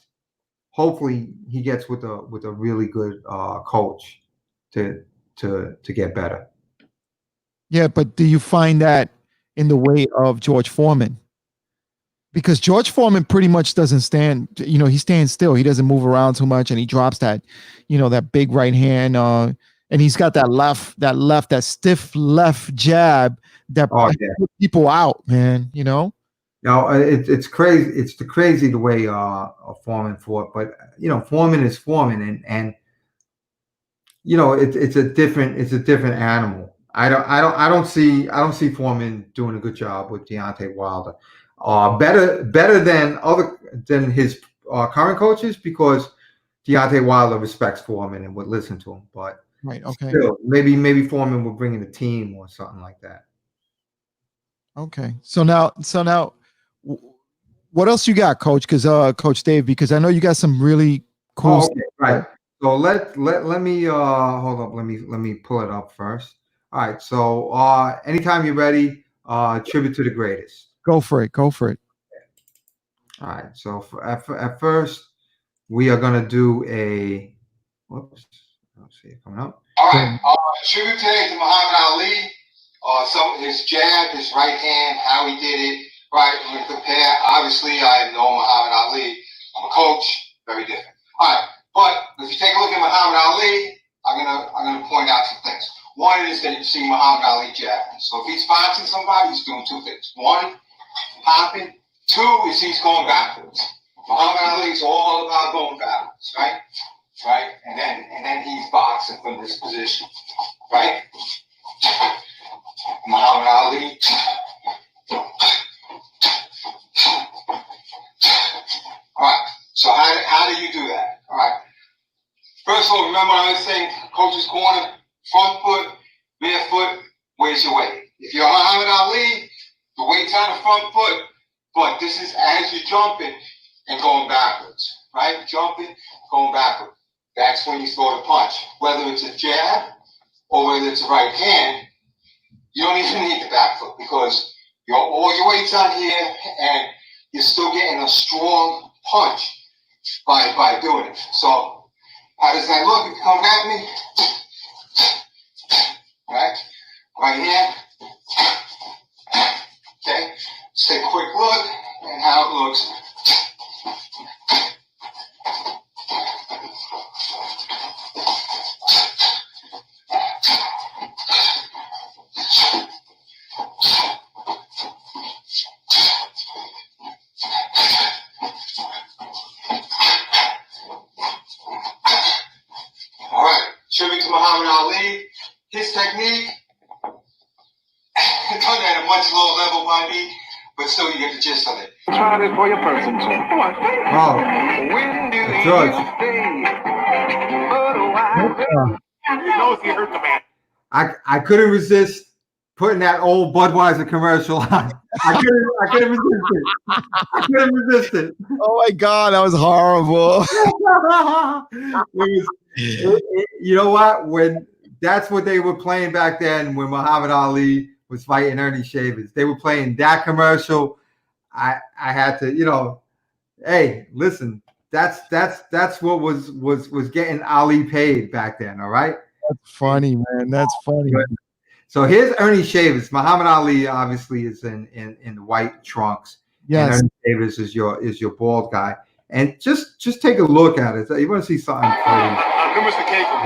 hopefully he gets with a really good coach to get better. Yeah, but do you find that in the way of George Foreman? Because George Foreman pretty much doesn't stand, you know, he stands still. He doesn't move around too much, and he drops that, you know, that big right hand, and he's got that stiff left jab that puts people out, man, you know? No, it's crazy. It's crazy the way Foreman fought, but you know, Foreman is Foreman, and you know, it's a different animal. I don't see Foreman doing a good job with Deontay Wilder. Better than his current coaches, because Deontay Wilder respects Foreman and would listen to him. But right, okay, still, maybe Foreman will bring in a team or something like that. Okay, so now, what else you got, Coach? Because Coach Dave, because I know you got some really cool. Okay, right. So let me hold up. Let me pull it up first. All right. So anytime you're ready, tribute to the greatest. Go for it. All right. So at first, we are gonna do a. Whoops. Let's see it coming up. All right. Tribute today to Muhammad Ali. So his jab, his right hand, how he did it. Right. When we compare, obviously, I know Muhammad Ali. I'm a coach. Very different. All right. But if you take a look at Muhammad Ali, I'm gonna point out some things. One is that you see Muhammad Ali jabbing. So if he's boxing somebody, he's doing two things. One, popping. Two is he's going backwards. Muhammad Ali is all about going backwards, right? Right? And then he's boxing from this position, right? Muhammad Ali. All right. So how do you do that? All right. First of all, remember I was saying, coach's corner, front foot, barefoot, where's your weight? If you're Muhammad Ali, the weight's on the front foot, but this is as you're jumping and going backwards, right? Jumping, going backward. That's when you throw the punch. Whether it's a jab or whether it's a right hand, you don't even need the back foot, because all your weight's on here and you're still getting a strong punch by doing it. So how does that look if you come at me? Right hand. Okay. Just take a quick look and how it looks. All right. Tribute to Muhammad Ali. His technique. Done at a much lower level by me, but still you get the gist of it. Try this for your person, sir. Oh, When do you George. stay? Otherwise, he knows he hurt the man. I couldn't resist putting that old Budweiser commercial on. I couldn't resist it. I couldn't resist it. Oh my God, that was horrible. You know what? When that's what they were playing back then, when Muhammad Ali was fighting Ernie Shavers, they were playing that commercial. I had to, you know, hey, listen, that's what was getting Ali paid back then. All right. That's funny, man. That's funny. So here's Ernie Shavers. Muhammad Ali obviously is in the white trunks. Yes. And Ernie Shavers is your bald guy. And just take a look at it. You want to see something crazy.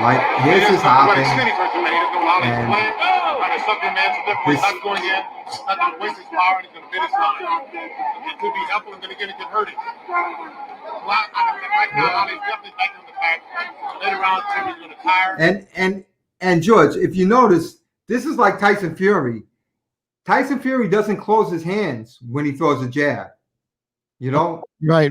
Like, here's his hopping. And There's something, man. So therefore, he's not going in. He's not going to waste his power, and he's going to bid his line. It could be helpful, and then again, it could hurt him. Well, right now, Ali's definitely back on the back. Later on, Timmy's going to tire. And George, if you notice, this is like Tyson Fury. Tyson Fury doesn't close his hands when he throws a jab. You know? Right.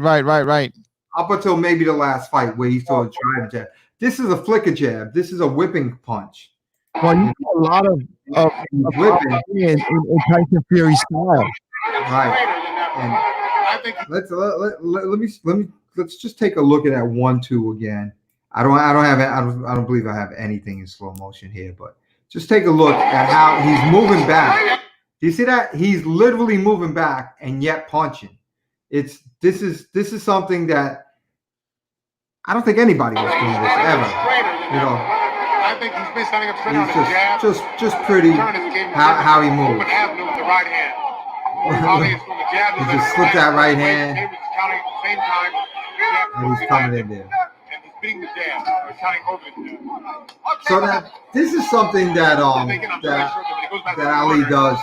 Up until maybe the last fight where he throws a drive jab. This is a flicker jab. This is a whipping punch. Well, you see a lot of whipping in Tyson Fury style. Right. And I think let's just take a look at that 1-2 again. I don't believe I have anything in slow motion here, but just take a look at how he's moving back. Do you see that? He's literally moving back and yet punching. This is something that I don't think anybody was doing this ever. You know, I think he's been standing up straight on his jab. Just pretty how he moves. Avenue with the right hand. He just slipped that right hand. He was counting at the same time. And he's coming in there. And he's beating the jab. Or counting over the jab. So that this is something that Ali does.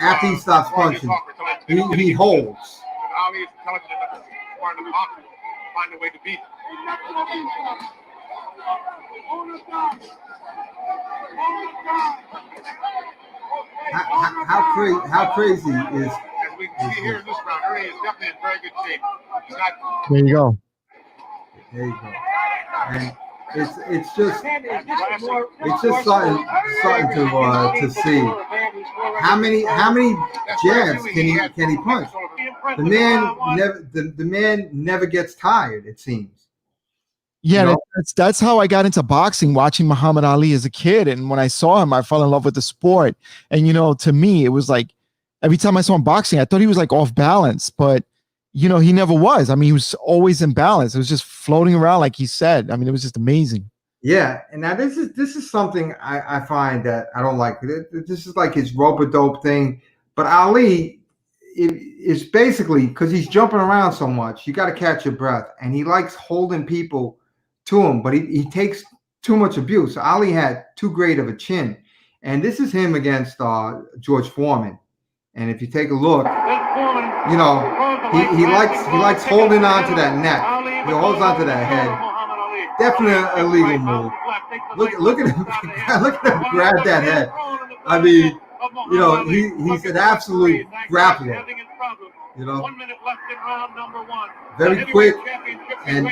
After he stops punching, he holds. Ali is intelligent enough to find a way to beat him. How crazy is? As we can see here in this round, Ernie is definitely in very good shape. He's not. There you go. And it's just something to see. How many jabs can he punch? The man never gets tired, it seems. Yeah, you know? that's how I got into boxing, watching Muhammad Ali as a kid. And when I saw him, I fell in love with the sport. And, you know, to me, it was like every time I saw him boxing, I thought he was like off balance, but you know, he never was. I mean, he was always in balance. It was just floating around, like he said. I mean, it was just amazing. Yeah, and now this is something I find that I don't like. This is like his rope-a-dope thing. But Ali is basically, because he's jumping around so much, you got to catch your breath. And he likes holding people to him, but he takes too much abuse. Ali had too great of a chin. And this is him against George Foreman. And if you take a look, you know, he likes holding on to that neck. He holds on to that head. Definitely an illegal move. Look at him! Look at him grab that head. I mean, you know, he's an absolute grappler. You know, 1 minute left in round number 1. Very quick and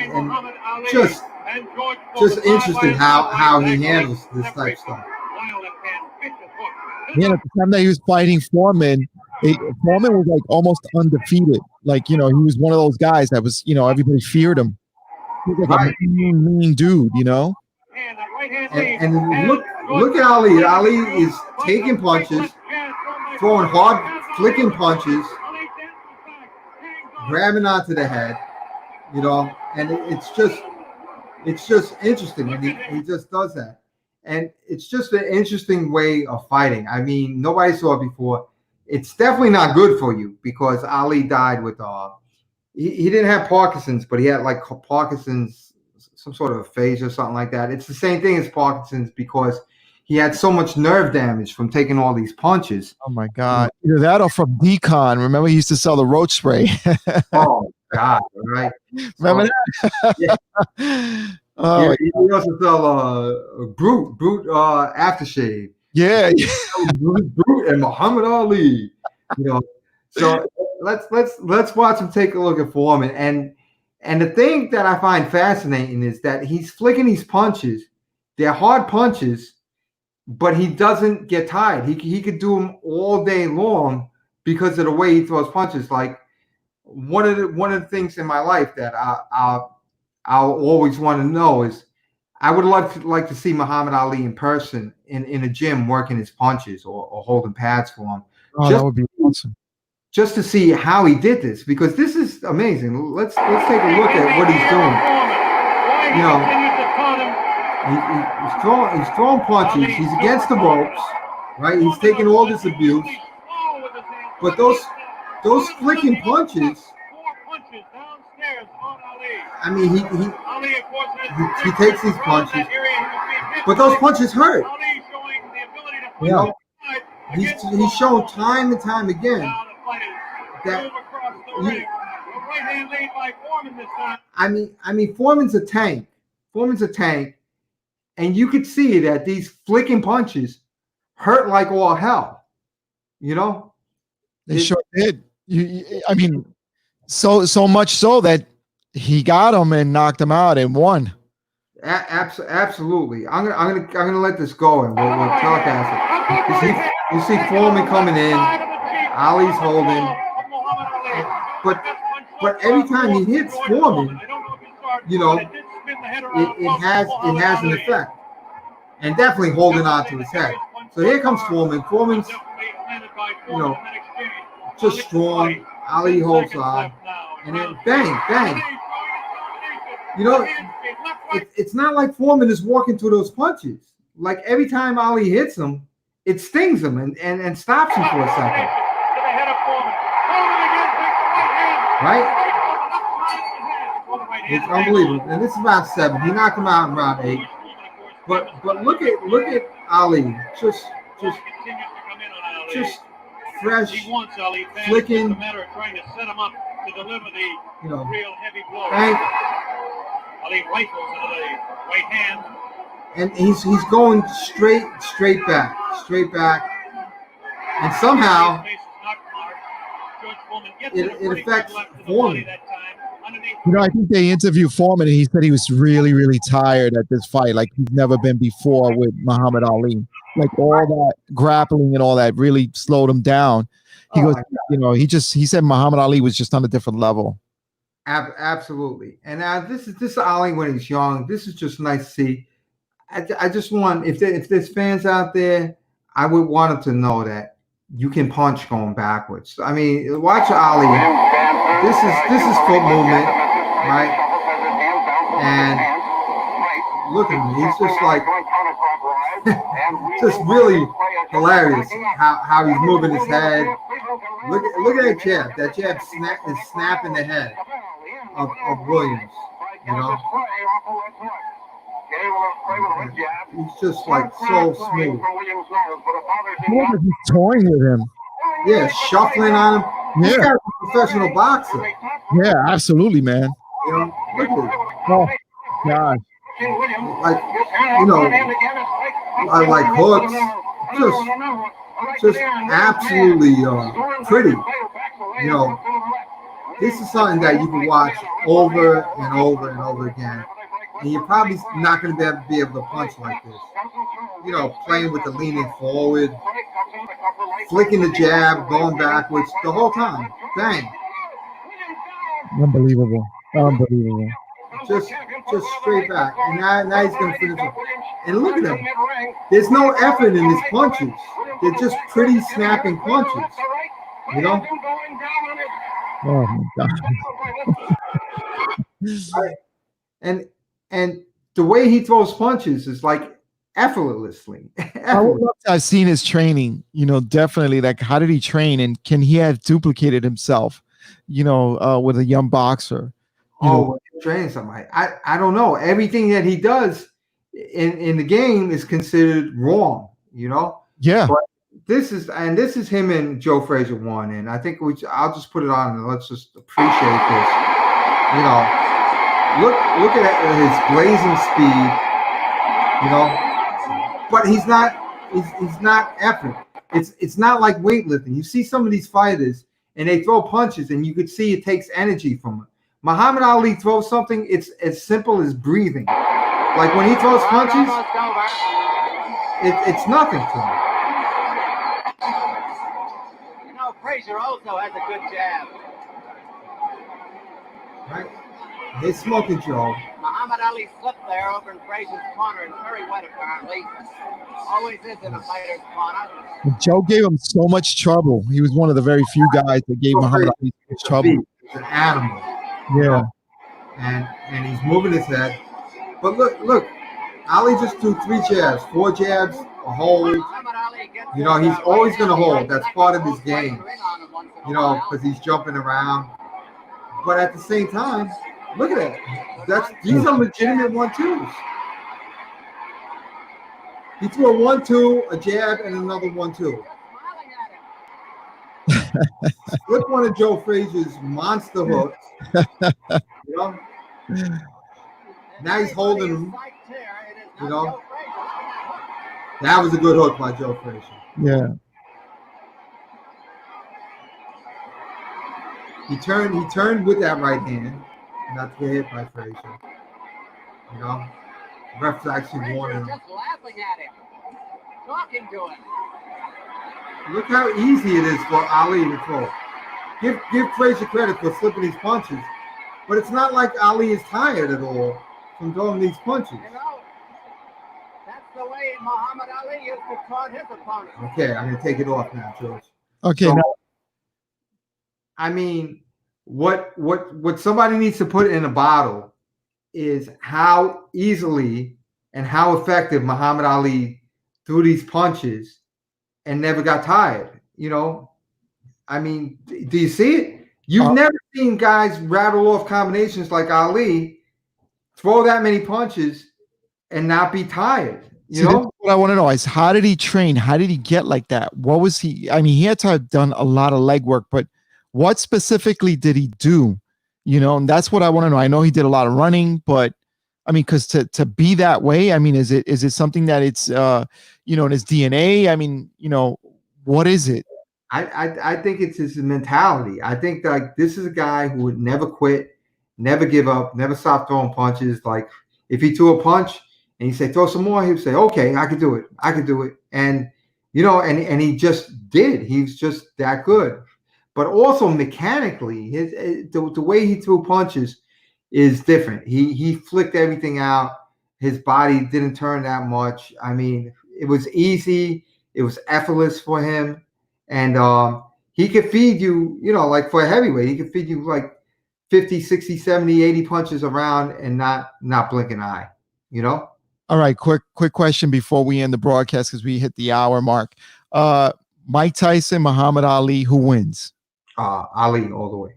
just interesting how he handles this type of stuff. Yeah, at the time that he was fighting Foreman, Foreman was like almost undefeated. Like, you know, he was one of those guys that was, you know, everybody feared him. He was like a mean dude, you know. And look at Ali. Ali is taking punches, throwing hard, flicking punches, grabbing onto the head, you know, and it's just interesting when he just does that. And it's just an interesting way of fighting. I mean, nobody saw it before. It's definitely not good for you because Ali died with he didn't have Parkinson's, but he had like Parkinson's, some sort of aphasia or something like that. It's the same thing as Parkinson's because he had so much nerve damage from taking all these punches. Oh my God. Either that or from Decon. Remember he used to sell the roach spray. Oh God, right. Remember that? Yeah. Oh, yeah, he also sell Brute aftershave. Yeah. Brute and Muhammad Ali. You know, so let's watch him take a look at Foreman. And the thing that I find fascinating is that he's flicking these punches. They're hard punches, but he doesn't get tired. He could do them all day long because of the way he throws punches. Like one of the things in my life that I'll always want to know is I would like to see Muhammad Ali in person in a gym working his punches or holding pads for him. Oh, that would be awesome. Just to see how he did this, because this is amazing. Let's take a look at what he's doing. You know, he's throwing punches. He's against the ropes, right? He's taking all this abuse, but those flicking punches. I mean, he takes these punches. But those punches hurt. Ali showing the ability to You know, fight he's shown time and time again Now the fight is that move across the ring. The right hand lead by Foreman this time. I mean, Foreman's a tank. Foreman's a tank, and you could see that these flicking punches hurt like all hell. You know, They sure did. I mean, so much so that he got him and knocked him out and won. Absolutely. I'm gonna let this go and we'll telecast it. You see Foreman coming in, Ali's holding, but every time he hits Foreman, you know, it has an effect, and definitely holding on to his head. So here comes Foreman. Foreman's, you know, just strong. Ali holds on, and then bang, bang. You know, it's not like Foreman is walking through those punches. Like every time Ali hits him, it stings him and stops him for a second. Right? It's unbelievable. And this is round 7. He knocked him out in round 8. But look at Ali. Just fresh, flicking. It's a matter of trying to set him up to deliver the real heavy blow. Ali rifles into the right hand. And he's going straight back. And somehow it affects Foreman. You know, I think they interviewed Foreman and he said he was really, really tired at this fight, like he's never been before with Muhammad Ali. Like all that grappling and all that really slowed him down. He goes, you know, he said Muhammad Ali was just on a different level. Absolutely. And this is Ali when he's young. This is just nice to see. I just want, if there's fans out there, I would want them to know that you can punch going backwards. I mean, watch Ali. This is foot movement, right? And look at him. He's just like, just really hilarious how he's moving his head. Look at that jab. That jab is snapping the head of Williams. You know, he's just like so smooth. He's toying with him. Yeah, shuffling on him. Yeah, he's got a professional boxer. Yeah, absolutely, man. You know, look at it. Oh gosh. Like, you know, I like hooks. Just absolutely pretty. You know, this is something that you can watch over and over and over again. And you're probably not going to be able to punch like this. You know, playing with the leaning forward, flicking the jab, going backwards the whole time. Bang. Unbelievable. Just straight back. And now he's going to finish it. And look at him. There's no effort in his punches. They're just pretty snapping punches. You know? Oh my God. And the way he throws punches is like effortlessly. I've seen his training, you know, definitely. Like, how did he train, and can he have duplicated himself, you know, with a young boxer? Training somebody. I don't know. Everything that he does in the game is considered wrong, you know? Yeah. But this is him and Joe Frazier won, and I think I'll just put it on and let's just appreciate this. You know, look at his blazing speed, you know. But he's not effort. It's not like weightlifting. You see some of these fighters and they throw punches and you could see it takes energy from them. Muhammad Ali throws something, it's as simple as breathing. Like when he throws punches, it's nothing to him. You know, Frazier also has a good jab. Right? He's smoking Joe. Muhammad Ali slipped there over in Frazier's corner and very wet apparently. Always is in a fighter's corner. Joe gave him so much trouble. He was one of the very few guys that gave Muhammad Ali so much trouble. He's an animal. Yeah. And he's moving his head. But look, Ali just threw 3 jabs, 4 jabs, a hold. You know, he's always going to hold. That's part of his game. You know, because he's jumping around. But at the same time, look at that. These are legitimate 1-2s. He threw a 1-2, a jab, and another 1-2. Look, one of Joe Frazier's monster hooks. You know? Now he's holding him. You know? That was a good hook by Joe Frazier. Yeah. He turned with that right hand, not to get hit by Frazier. You know? The ref's actually warning him. Just laughing at him, talking to him. Look how easy it is for Ali to throw. Give Frazier credit for slipping these punches, but it's not like Ali is tired at all from throwing these punches. You know, that's the way Muhammad Ali used to taunt his opponents. Okay, I'm gonna take it off now, George. Okay. So, now, I mean, what somebody needs to put in a bottle is how easily and how effective Muhammad Ali threw these punches and never got tired. You know, I mean, do you see it? You've never seen guys rattle off combinations like Ali, throw that many punches, and not be tired. You know, what I want to know is, how did he train? How did he get like that? What was he? I mean, he had to have done a lot of legwork, but what specifically did he do? You know, and that's what I want to know. I know he did a lot of running, but I mean, because to be that way, I mean, is it something that it's you know, in his DNA? I mean, you know, what is it? I think it's his mentality. I think like this is a guy who would never quit, never give up, never stop throwing punches. Like if he threw a punch and he said throw some more, he would say, okay, I can do it. I can do it. And you know, and he just did. He's just that good. But also mechanically, the way he threw punches is different. He flicked everything out. His body didn't turn that much. I mean, it was easy. It was effortless for him. And he could feed you, you know, like for a heavyweight, he could feed you like 50, 60, 70, 80 punches around and not blink an eye, you know? All right, quick question before we end the broadcast, because we hit the hour mark. Mike Tyson, Muhammad Ali, who wins? Ali all the way.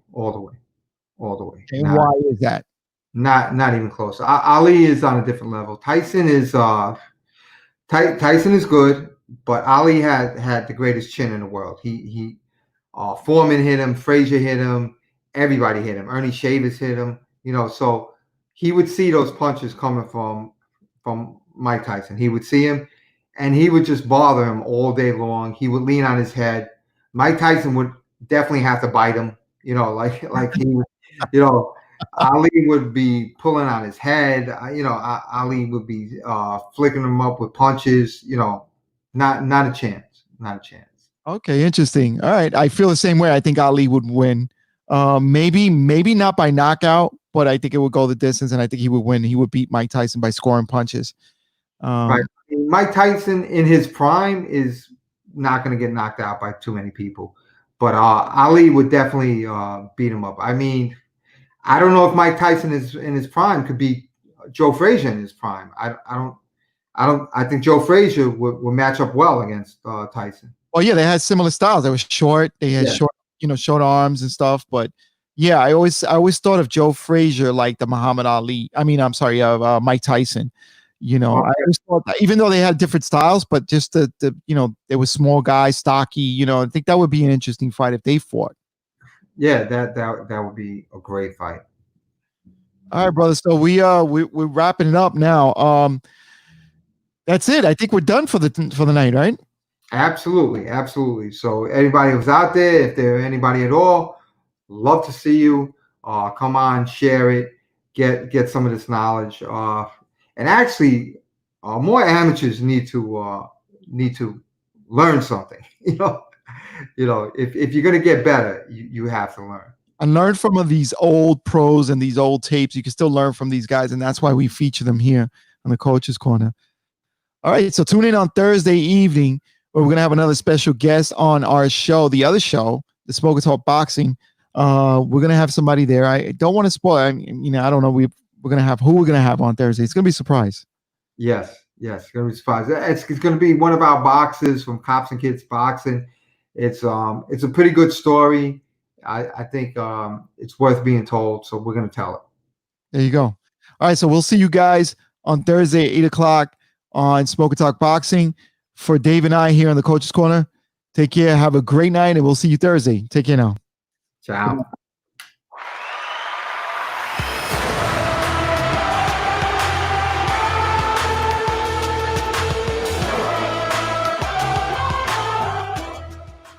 And why is that? Not even close. Ali is on a different level. Tyson is Tyson is good, but Ali had the greatest chin in the world. He Foreman hit him, Frazier hit him, everybody hit him. Ernie Shavers hit him. You know, so he would see those punches coming from Mike Tyson. He would see him, and he would just bother him all day long. He would lean on his head. Mike Tyson would definitely have to bite him. You know, like he would, you know. Ali would be pulling on his head. You know, Ali would be flicking him up with punches. You know, not a chance. Not a chance. Okay, interesting. All right, I feel the same way. I think Ali would win. Maybe not by knockout, but I think it would go the distance, and I think he would win. He would beat Mike Tyson by scoring punches. Right. Mike Tyson in his prime is not going to get knocked out by too many people, but Ali would definitely beat him up. I mean, I don't know if Mike Tyson is in his prime could beat Joe Frazier in his prime. I think Joe Frazier would match up well against Tyson. Well, yeah, they had similar styles. They were short. They had short arms and stuff. But yeah, I always thought of Joe Frazier like the Muhammad Ali. I mean, I'm sorry, Mike Tyson. You know, I always thought that, even though they had different styles, but just the you know, they were small guys, stocky. You know, I think that would be an interesting fight if they fought. Yeah, that would be a great fight. All right, brother. So we're wrapping it up now. That's it. I think we're done for the night, right? Absolutely. So anybody who's out there, if there anybody at all, love to see you. Come on, share it, get some of this knowledge. And actually, more amateurs need to learn something. You know, if you're gonna get better, you have to learn. And learn from these old pros and these old tapes. You can still learn from these guys, and that's why we feature them here on the Coach's Corner. All right, so tune in on Thursday evening, where we're gonna have another special guest on our show, the other show, the Smoker Talk Boxing. We're gonna have somebody there. I don't want to spoil. I mean, I don't know. We're gonna have who we're gonna have on Thursday. It's gonna be a surprise. Yes, it's gonna be a surprise. It's gonna be one of our boxers from Cops and Kids Boxing. It's a pretty good story. I think it's worth being told, so we're going to tell it. There you go. All right, so we'll see you guys on Thursday at 8 o'clock on Smoke and Talk Boxing. For Dave and I here on the Coach's Corner, take care. Have a great night, and we'll see you Thursday. Take care now. Ciao.